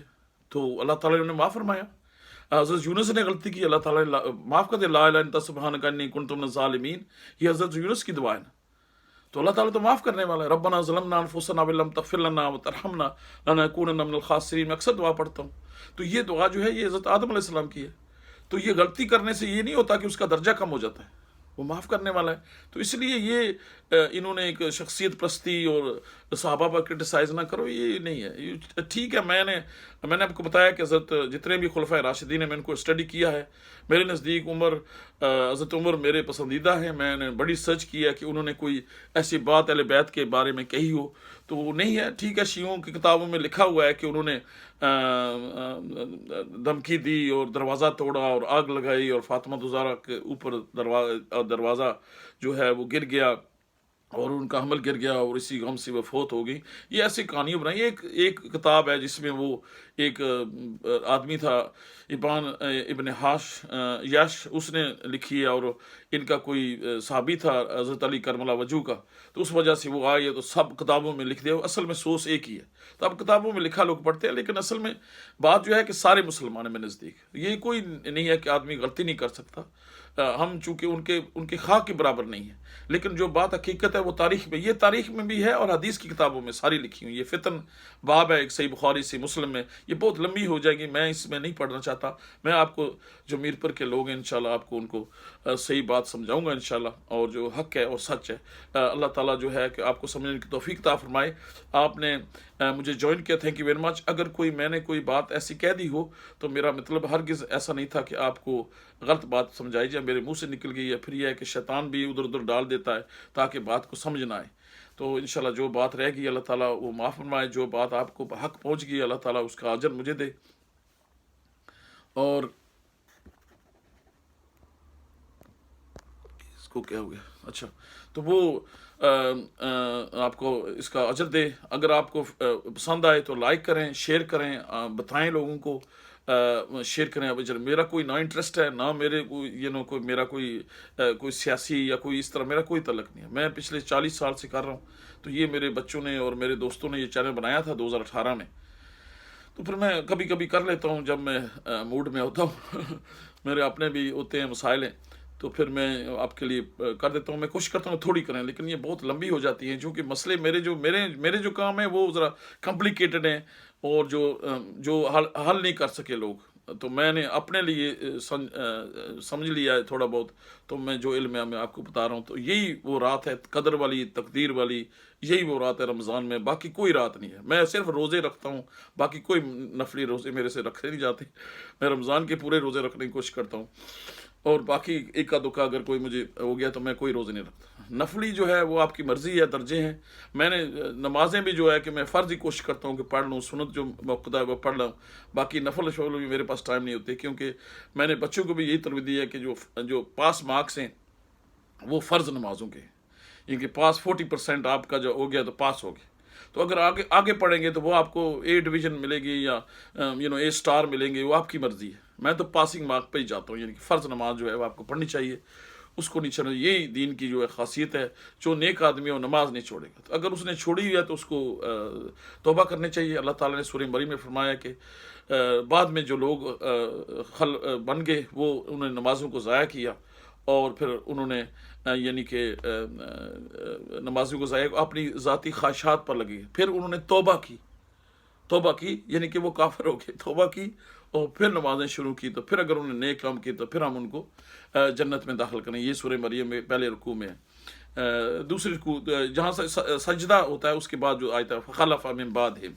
تو اللہ تعالیٰ نے انہیں معاف فرمایا. حضرت یونس نے غلطی کی، اللہ تعالیٰ نے معاف کر دیا. لا الہ الا انت سبحانک انی کنت من الظالمین، یہ حضرت یونس کی دعا ہے نا. تو اللہ تعالیٰ تو معاف کرنے والا ہے. ربنا ظلمنا انفسنا وان لم تغفر لنا وترحمنا لنکونن من الخاسرین. میں اکثر دعا پڑھتا ہوں. تو یہ دعا جو ہے یہ حضرت آدم علیہ السلام کی ہے. تو یہ غلطی کرنے سے یہ نہیں ہوتا کہ اس کا درجہ کم ہو جاتا ہے، وہ معاف کرنے والا ہے. تو اس لیے یہ انہوں نے ایک شخصیت پرستی اور صحابہ پر کرٹیسائز نہ کرو، یہ نہیں ہے. یہ ٹھیک ہے، میں نے آپ کو بتایا کہ حضرت جتنے بھی خلفائے راشدین ہیں میں ان کو اسٹڈی کیا ہے. میرے نزدیک حضرت عمر میرے پسندیدہ ہیں. میں نے بڑی سرچ کیا کہ انہوں نے کوئی ایسی بات اہل بیت کے بارے میں کہی ہو تو وہ نہیں ہے. ٹھیک ہے، شیعوں کی کتابوں میں لکھا ہوا ہے کہ انہوں نے دھمکی دی اور دروازہ توڑا اور آگ لگائی اور فاطمہ زہرا کے اوپر دروازہ جو ہے وہ گر گیا اور ان کا حمل گر گیا اور اسی غم سے وہ فوت ہو گئی. یہ ایسی کہانیاں بنائی. ایک کتاب ہے جس میں وہ ایک آدمی تھا ابن یش، اس نے لکھی ہے، اور ان کا کوئی صحابی تھا حضرت علی کرم اللہ وجہ کا، تو اس وجہ سے وہ آئے تو سب کتابوں میں لکھ دیا. اصل میں سورس ایک ہی ہے، تو اب کتابوں میں لکھا لوگ پڑھتے ہیں، لیکن اصل میں بات جو ہے کہ سارے مسلمانوں میں نزدیک یہ کوئی نہیں ہے کہ آدمی غلطی نہیں کر سکتا. ہم چونکہ ان کے خواہ کے برابر نہیں ہیں، لیکن جو بات حقیقت ہے وہ تاریخ میں، یہ تاریخ میں بھی ہے اور حدیث کی کتابوں میں ساری لکھی ہوئی. یہ فتن باب ہے ایک صحیح بخاری سے مسلم میں، یہ بہت لمبی ہو جائے گی، میں اس میں نہیں پڑھنا چاہتا. میں آپ کو جو میر پر کے لوگ ہیں انشاءاللہ آپ کو ان کو صحیح بات سمجھاؤں گا انشاءاللہ، اور جو حق ہے اور سچ ہے. اللہ تعالیٰ جو ہے کہ آپ کو سمجھنے کی توفیق عطا فرمائے. آپ نے مجھے جوائن کیا، تھینک یو ویری مچ. اگر میں نے کوئی بات ایسی کہہ دی ہو تو میرا مطلب ہرگز ایسا نہیں تھا کہ آپ کو غلط بات سمجھائی جائے، میرے منہ سے نکل گئی، یا پھر یہ ہے کہ شیطان بھی ادھر ادھر ڈال دیتا ہے تاکہ بات کو سمجھ نہ آئے. تو انشاءاللہ جو بات رہ گئی اللہ تعالیٰ وہ معاف فرمائے، جو بات آپ کو حق پہنچ گئی اللہ تعالیٰ اس کا اجر مجھے دے. اور اس کو کیا ہو گیا، اچھا، تو وہ آپ کو اس کا اجر دے. اگر آپ کو پسند آئے تو لائک کریں، شیئر کریں، بتائیں لوگوں کو، شیئر کریں. اب میرا کوئی نہ انٹرسٹ ہے، نہ میرے کوئی میرا کوئی سیاسی یا کوئی اس طرح میرا کوئی تعلق نہیں ہے. میں پچھلے 40 سال سے کر رہا ہوں. تو یہ میرے بچوں نے اور میرے دوستوں نے یہ چینل بنایا تھا 2018 میں. تو پھر میں کبھی کبھی کر لیتا ہوں جب میں موڈ میں ہوتا ہوں. میرے اپنے بھی ہوتے ہیں مسائل ہیں، تو پھر میں آپ کے لیے کر دیتا ہوں. میں کوشش کرتا ہوں تھوڑی کریں، لیکن یہ بہت لمبی ہو جاتی ہیں چونکہ مسئلے میرے جو کام ہیں وہ ذرا کمپلیکیٹڈ ہیں، اور جو حل نہیں کر سکے لوگ. تو میں نے اپنے لیے سمجھ لیا ہے تھوڑا بہت. تو میں جو علم ہے میں آپ کو بتا رہا ہوں. تو یہی وہ رات ہے قدر والی، تقدیر والی، یہی وہ رات ہے رمضان میں. باقی کوئی رات نہیں ہے. میں صرف روزے رکھتا ہوں، باقی کوئی نفلی روزے میرے سے رکھے نہیں جاتے. میں رمضان کے پورے روزے رکھنے کی کوشش کرتا ہوں، اور باقی ایک دکا اگر کوئی مجھے ہو گیا تو میں کوئی روزے نہیں رکھتا. نفلی جو ہے وہ آپ کی مرضی ہے، درجے ہیں. میں نے نمازیں بھی جو ہے کہ میں فرض ہی کوشش کرتا ہوں کہ پڑھ لوں، سنت جو موقع ہے وہ پڑھ لوں. باقی نفل شغل بھی میرے پاس ٹائم نہیں ہوتے، کیونکہ میں نے بچوں کو بھی یہی تربیت دی ہے کہ جو پاس مارکس ہیں وہ فرض نمازوں کے ہیں. کہ پاس 40% آپ کا جو ہو گیا تو پاس ہو گیا. تو اگر آگے پڑھیں گے تو وہ آپ کو اے ڈویژن ملے گی یا اے اسٹار ملیں گے، وہ آپ کی مرضی ہے. میں تو پاسنگ مارک پہ ہی جاتا ہوں. یعنی کہ فرض نماز جو ہے وہ آپ کو پڑھنی چاہیے، اس کو نہیں چھوڑنا. یہی دین کی جو ہے خاصیت ہے. جو نیک آدمی ہے وہ نماز نہیں چھوڑے گا. تو اگر اس نے چھوڑی ہوئی ہے تو اس کو توبہ کرنی چاہیے. اللہ تعالیٰ نے سورہ مریم میں فرمایا کہ بعد میں جو لوگ بن گئے وہ انہوں نے نمازوں کو ضائع کیا، اور پھر انہوں نے یعنی کہ نمازوں کو ضائع اپنی ذاتی خواہشات پر لگی. پھر انہوں نے توبہ کی یعنی کہ وہ کافر ہو گئے. توبہ کی اور پھر نمازیں شروع کی، تو پھر اگر انہوں نے نیک کام کیے تو پھر ہم ان کو جنت میں داخل کریں. یہ سورہ مریم میں پہلے رکوع میں ہے. دوسری رکوع جہاں سے سجدہ ہوتا ہے اس کے بعد جو آیت ہے فخلف من بعدہم،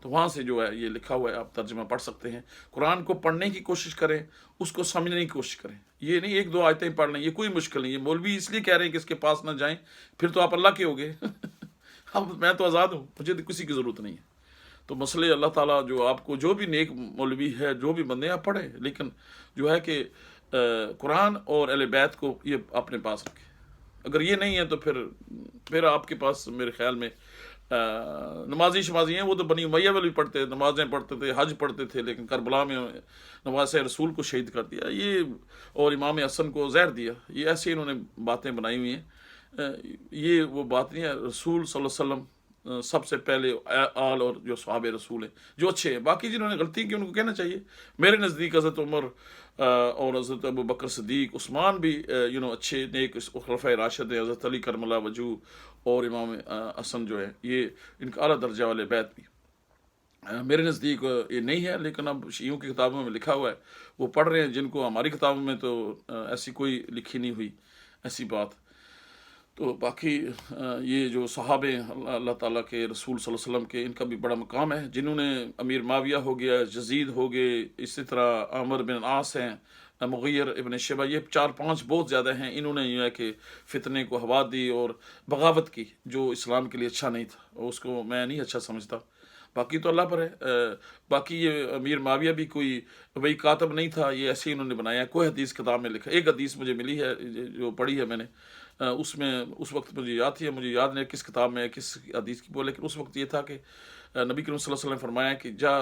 تو وہاں سے جو ہے یہ لکھا ہوا ہے، آپ ترجمہ پڑھ سکتے ہیں. قرآن کو پڑھنے کی کوشش کریں، اس کو سمجھنے کی کوشش کریں. یہ نہیں ایک دو آیتیں پڑھ لیں، یہ کوئی مشکل نہیں. یہ مولوی اس لیے کہہ رہے ہیں کہ اس کے پاس نہ جائیں، پھر تو آپ اللہ کے ہو گئے. اب میں تو آزاد ہوں، مجھے تو کسی کی ضرورت نہیں ہے. تو مسئلے اللہ تعالیٰ جو آپ کو جو بھی نیک مولوی ہے، جو بھی بندے آپ پڑھیں، لیکن جو ہے کہ قرآن اور اہل بیت کو یہ اپنے پاس رکھیں. اگر یہ نہیں ہے تو پھر آپ کے پاس میرے خیال میں نمازی شمازی ہیں. وہ تو بنی امیہ والی پڑھتے تھے، نمازیں پڑھتے تھے، حج پڑھتے تھے، لیکن کربلا میں نواز رسول کو شہید کر دیا یہ، اور امام حسن کو زہر دیا. یہ ایسے انہوں نے باتیں بنائی ہوئی ہیں. یہ وہ بات نہیں ہے. رسول صلی اللہ علیہ وسلم سب سے پہلے آل اور جو صحابہ رسول ہیں جو اچھے ہیں. باقی جنہوں نے غلطی کی ان کو کہنا چاہیے. میرے نزدیک حضرت عمر اور حضرت ابو بکر صدیق، عثمان بھی اچھے نیک خلفۂ راشد ہیں. حضرت علی کرم اللہ وجہ اور امام حسن جو ہے یہ ان کا اعلیٰ درجہ والے بیت بھی. میرے نزدیک یہ نہیں ہے، لیکن اب شیعوں کی کتابوں میں لکھا ہوا ہے، وہ پڑھ رہے ہیں. جن کو ہماری کتابوں میں تو ایسی کوئی لکھی نہیں ہوئی ایسی بات. تو باقی یہ جو صحابہ اللہ تعالیٰ کے رسول صلی اللہ علیہ وسلم کے، ان کا بھی بڑا مقام ہے. جنہوں نے امیر معاویہ ہو گیا، یزید ہو گئے، اسی طرح عمر بن عاص ہیں، مغیر ابن شیبہ، یہ 4-5 بہت زیادہ ہیں. انہوں نے یہ ہے کہ فتنے کو ہوا دی اور بغاوت کی جو اسلام کے لیے اچھا نہیں تھا. اس کو میں نہیں اچھا سمجھتا. باقی تو اللہ پر ہے۔ باقی یہ امیر معاویہ بھی کوئی وہی کاتب نہیں تھا، یہ ایسے ہی انہوں نے بنایا، کوئی حدیث کتاب میں لکھا۔ ایک حدیث مجھے ملی ہے جو پڑھی ہے میں نے، اس میں اس وقت مجھے یاد تھی، مجھے یاد نہیں کس کتاب میں کس حدیث کی لیکن اس وقت یہ تھا کہ نبی کریم صلی اللہ علیہ وسلم نے فرمایا کہ جا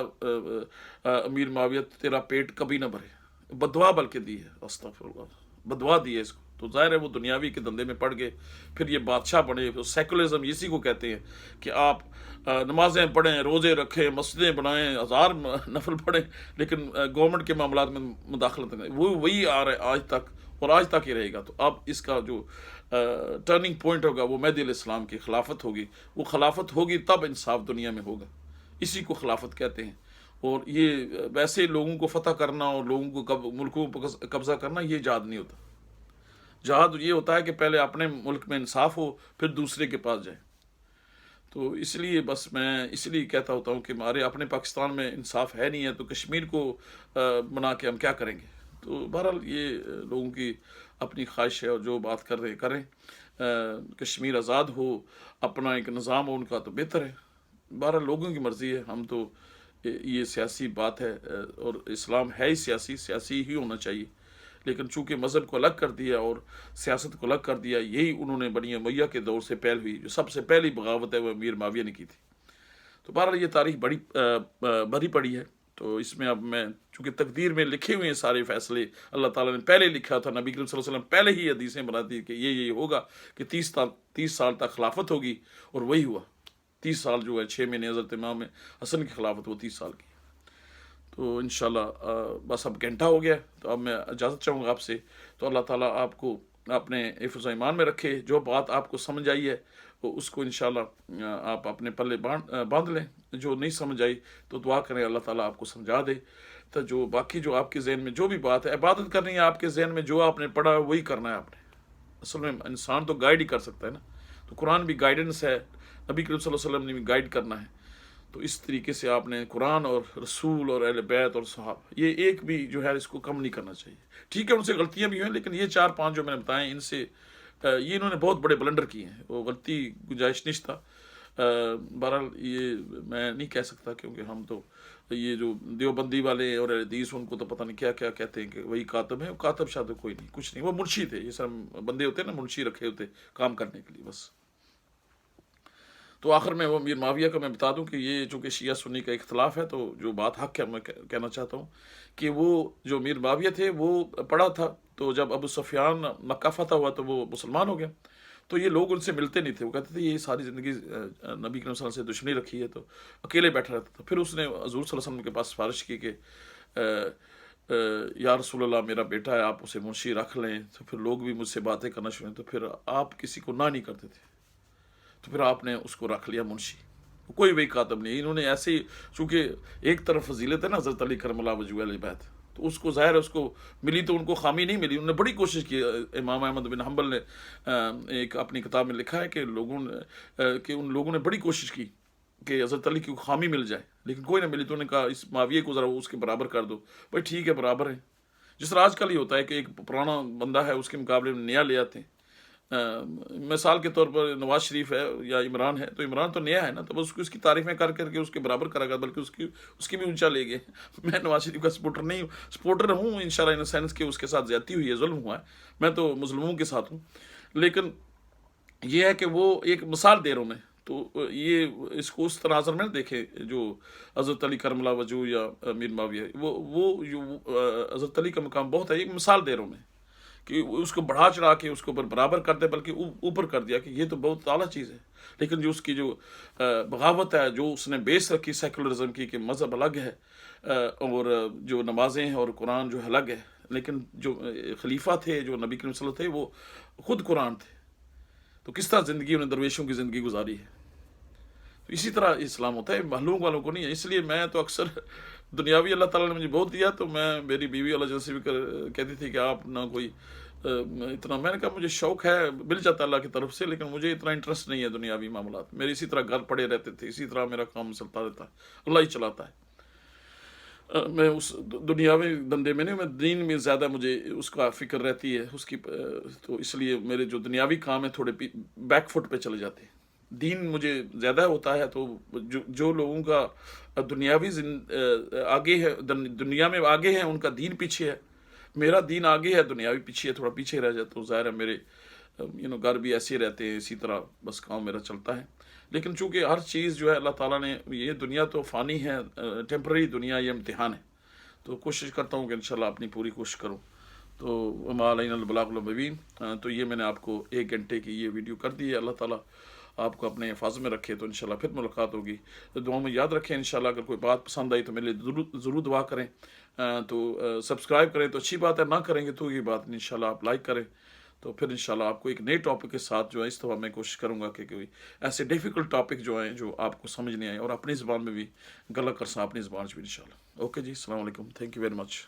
امیر معاویہ تیرا پیٹ کبھی نہ بھرے، بدعا بلکہ دی ہے، استغفر اللہ، بدعا دی ہے اس کو۔ تو ظاہر ہے وہ دنیاوی کے دندے میں پڑ گئے، پھر یہ بادشاہ بنے۔ سیکولرزم اسی کو کہتے ہیں کہ آپ نمازیں پڑھیں، روزے رکھیں، مسجدیں بنائیں، 1000 نفل پڑھیں، لیکن گورنمنٹ کے معاملات میں مداخلت نہیں۔ وہی آ رہا ہے آج تک، اور آج تک ہی رہے گا۔ تو اب اس کا جو ٹرننگ پوائنٹ ہوگا وہ مہدی علیہ السلام کی خلافت ہوگی۔ وہ خلافت ہوگی تب انصاف دنیا میں ہوگا، اسی کو خلافت کہتے ہیں۔ اور یہ ویسے لوگوں کو فتح کرنا اور لوگوں کو ملکوں پر قبضہ کرنا، یہ جہاد نہیں ہوتا۔ جہاد یہ ہوتا ہے کہ پہلے اپنے ملک میں انصاف ہو، پھر دوسرے کے پاس جائے۔ تو اس لیے بس میں اس لیے کہتا ہوتا ہوں کہ ہمارے اپنے پاکستان میں انصاف ہے نہیں ہے، تو کشمیر کو بنا کے ہم کیا کریں گے؟ تو بہرحال یہ لوگوں کی اپنی خواہش ہے، اور جو بات کر رہے کریں۔ کشمیر آزاد ہو، اپنا ایک نظام ہو ان کا، تو بہتر ہے۔ بہرحال لوگوں کی مرضی ہے، ہم تو یہ سیاسی بات ہے، اور اسلام ہے ہی سیاسی ہی ہونا چاہیے، لیکن چونکہ مذہب کو الگ کر دیا اور سیاست کو الگ کر دیا، یہی انہوں نے بنی امیہ کے دور سے پہل ہوئی، جو سب سے پہلی بغاوت ہے وہ امیر معاویہ نے کی تھی۔ تو بہرحال یہ تاریخ بڑی بھری پڑی ہے، تو اس میں اب میں چونکہ تقدیر میں لکھے ہوئے ہیں سارے فیصلے، اللہ تعالیٰ نے پہلے لکھا تھا، نبی کریم صلی اللہ علیہ وسلم پہلے ہی حدیثیں بناتی کہ یہ ہوگا کہ 30 سال تک خلافت ہوگی، اور وہی ہوا۔ 30 سال جو ہے 6 مہینے حضرت امام حسن کی خلافت، وہ 30 سال کی۔ تو انشاءاللہ بس اب گھنٹہ ہو گیا، تو اب میں اجازت چاہوں گا آپ سے۔ تو اللہ تعالیٰ آپ کو اپنے حفظ و ایمان میں رکھے۔ جو بات آپ کو سمجھ آئی ہے اس کو انشاءاللہ آپ اپنے پلے باندھ لیں، جو نہیں سمجھ آئی تو دعا کریں اللہ تعالیٰ آپ کو سمجھا دے۔ تو جو باقی جو آپ کے ذہن میں جو بھی بات ہے، عبادت کرنی ہے، آپ کے ذہن میں جو آپ نے پڑھا ہے وہی کرنا ہے آپ نے۔ اصل میں انسان تو گائیڈ ہی کر سکتا ہے نا، تو قرآن بھی گائیڈنس ہے، نبی کریم صلی اللہ علیہ وسلم نے بھی گائیڈ کرنا ہے۔ تو اس طریقے سے آپ نے قرآن اور رسول اور اہل بیت اور صحابہ، یہ ایک بھی جو ہے اس کو کم نہیں کرنا چاہیے۔ ٹھیک ہے ان سے غلطیاں بھی ہوئیں، لیکن یہ 4-5 جو میں نے بتائے ان سے یہ انہوں نے بہت بڑے بلنڈر کیے ہیں، وہ غلطی گنجائش نہیں تھا۔ بہرحال یہ میں نہیں کہہ سکتا، کیونکہ ہم تو یہ جو دیوبندی والے اور حدیث، ان کو تو پتہ نہیں کیا کیا کہتے ہیں کہ وہی کاتب ہیں۔ کاتب شاید کوئی نہیں، کچھ نہیں، وہ منشی تھے، یہ سب بندے ہوتے ہیں نا، منشی رکھے ہوتے کام کرنے کے لیے بس۔ تو آخر میں وہ امیر معاویہ کا میں بتا دوں کہ یہ چونکہ شیعہ سنی کا اختلاف ہے، تو جو بات حق ہے میں کہنا چاہتا ہوں کہ وہ جو امیر معاویہ تھے وہ پڑھا تھا، تو جب ابو سفیان مکہ فتح ہوا تو وہ مسلمان ہو گیا۔ تو یہ لوگ ان سے ملتے نہیں تھے، وہ کہتے تھے یہ ساری زندگی نبی کریم صلی اللہ علیہ وسلم سے دشمنی رکھی ہے، تو اکیلے بیٹھا رہتا تھا۔ پھر اس نے حضور صلی اللہ علیہ وسلم کے پاس سفارش کی کہ یا رسول اللہ میرا بیٹا ہے، آپ اسے منشی رکھ لیں۔ تو پھر لوگ بھی مجھ سے باتیں کرنا شروع، تو پھر آپ کسی کو نہ نہیں کرتے تھے، تو پھر آپ نے اس کو رکھ لیا منشی، کوئی وہی کاتب نہیں۔ انہوں نے ایسے ہی، چونکہ ایک طرف فضیلت ہے نا حضرت علی کرم اللہ وجہہ اہل بیت، تو اس کو ظاہر ہے اس کو ملی، تو ان کو خامی نہیں ملی۔ انہوں نے بڑی کوشش کی، امام احمد بن حنبل نے ایک اپنی کتاب میں لکھا ہے کہ ان لوگوں نے بڑی کوشش کی کہ حضرت علی کی خامی مل جائے، لیکن کوئی نہ ملی۔ تو انہوں نے کہا اس معاویہ کو ذرا اس کے برابر کر دو۔ بھائی ٹھیک ہے، برابر ہے، جس طرح آج کل ہی ہوتا ہے کہ ایک پرانا بندہ ہے اس کے مقابلے میں نیا لے آتے ہیں۔ مثال کے طور پر نواز شریف ہے یا عمران ہے، تو عمران تو نیا ہے نا، تو بس اس کی تعریفیں کر کے اس کے برابر کرا گا، بلکہ اس کی بھی اونچا لے گئے۔ میں نواز شریف کا سپورٹر نہیں ہوں، سپورٹر ہوں انشاءاللہ ان سینس کہ اس کے ساتھ زیادتی ہوئی ہے، ظلم ہوا ہے، میں تو مظلوموں کے ساتھ ہوں، لیکن یہ ہے کہ وہ ایک مثال دے رہا ہوں میں۔ تو یہ اس کو اس طرح میں دیکھیں، جو حضرت علی کرم اللہ وجہہ یا امیر معاویہ، وہ جو حضرت علی کا مقام بہت ہے، ایک مثال دے رہا ہوں میں کہ اس کو بڑھا چڑھا کے اس کو برابر کر دے، بلکہ اوپر کر دیا کہ یہ تو بہت اعلیٰ چیز ہے۔ لیکن جو اس کی جو بغاوت ہے، جو اس نے بیس رکھی سیکولرزم کی کہ مذہب الگ ہے، اور جو نمازیں ہیں اور قرآن جو الگ ہے، لیکن جو خلیفہ تھے، جو نبی کریم صلی اللہ علیہ وسلم تھے، وہ خود قرآن تھے، تو کس طرح زندگی انہیں درویشوں کی زندگی گزاری ہے۔ تو اسی طرح اسلام ہوتا ہے، محلوم والوں کو نہیں ہے۔ اس لیے میں تو اکثر دنیاوی اللہ تعالیٰ نے مجھے بہت دیا، تو میری بیوی اللہ جیسے بھی کہتی تھی کہ آپ نہ کوئی اتنا، میں نے کہا مجھے شوق ہے، مل جاتا اللہ کی طرف سے، لیکن مجھے اتنا انٹرسٹ نہیں ہے دنیاوی معاملات۔ میرے اسی طرح گھر پڑے رہتے تھے، اسی طرح میرا کام چلتا رہتا ہے، اللہ ہی چلاتا ہے۔ میں اس دنیاوی دندے میں نہیں، میں دین میں زیادہ مجھے اس کا فکر رہتی ہے اس کی، تو اس لیے میرے جو دنیاوی کام ہے تھوڑے بیک فٹ پہ چلے جاتے ہیں۔ دین مجھے زیادہ ہوتا ہے، تو جو لوگوں کا دنیاوی آگے ہے، دنیا میں آگے ہیں، ان کا دین پیچھے ہے. میرا دین آگے ہے، دنیاوی پیچھے ہے، تھوڑا پیچھے رہ جاتا. تو ظاہر ہے میرے گھر بھی ایسے رہتے ہیں، اسی طرح بس کام میرا چلتا ہے. لیکن چونکہ ہر چیز جو ہے اللہ تعالیٰ نے، یہ دنیا تو فانی ہے، ٹیمپرری دنیا، یہ امتحان ہے. تو کوشش کرتا ہوں کہ انشاءاللہ اپنی پوری کوشش کروں. تو وما علینا البلاغ المبین. تو یہ میں نے آپ کو 1 گھنٹے کی یہ ویڈیو کر دی ہے. اللہ تعالیٰ آپ کو اپنے حفاظت میں رکھے. تو انشاءاللہ پھر ملاقات ہوگی. تو دعاؤں میں یاد رکھیں انشاءاللہ. اگر کوئی بات پسند آئی تو میرے لیے ضرور دعا کریں. تو سبسکرائب کریں تو اچھی بات ہے، نہ کریں گے تو یہ بات نہیں. انشاءاللہ آپ لائک کریں. تو پھر انشاءاللہ آپ کو ایک نئے ٹاپک کے ساتھ جو ہے اس دفعہ میں کوشش کروں گا کہ کوئی ایسے ڈیفیکلٹ ٹاپک جو ہیں جو آپ کو سمجھ نہیں آئے، اور اپنی زبان میں بھی گلا کرساں، اپنی زبان سے بھی انشاءاللہ. اوکے جی، السلام علیکم. Thank you very much.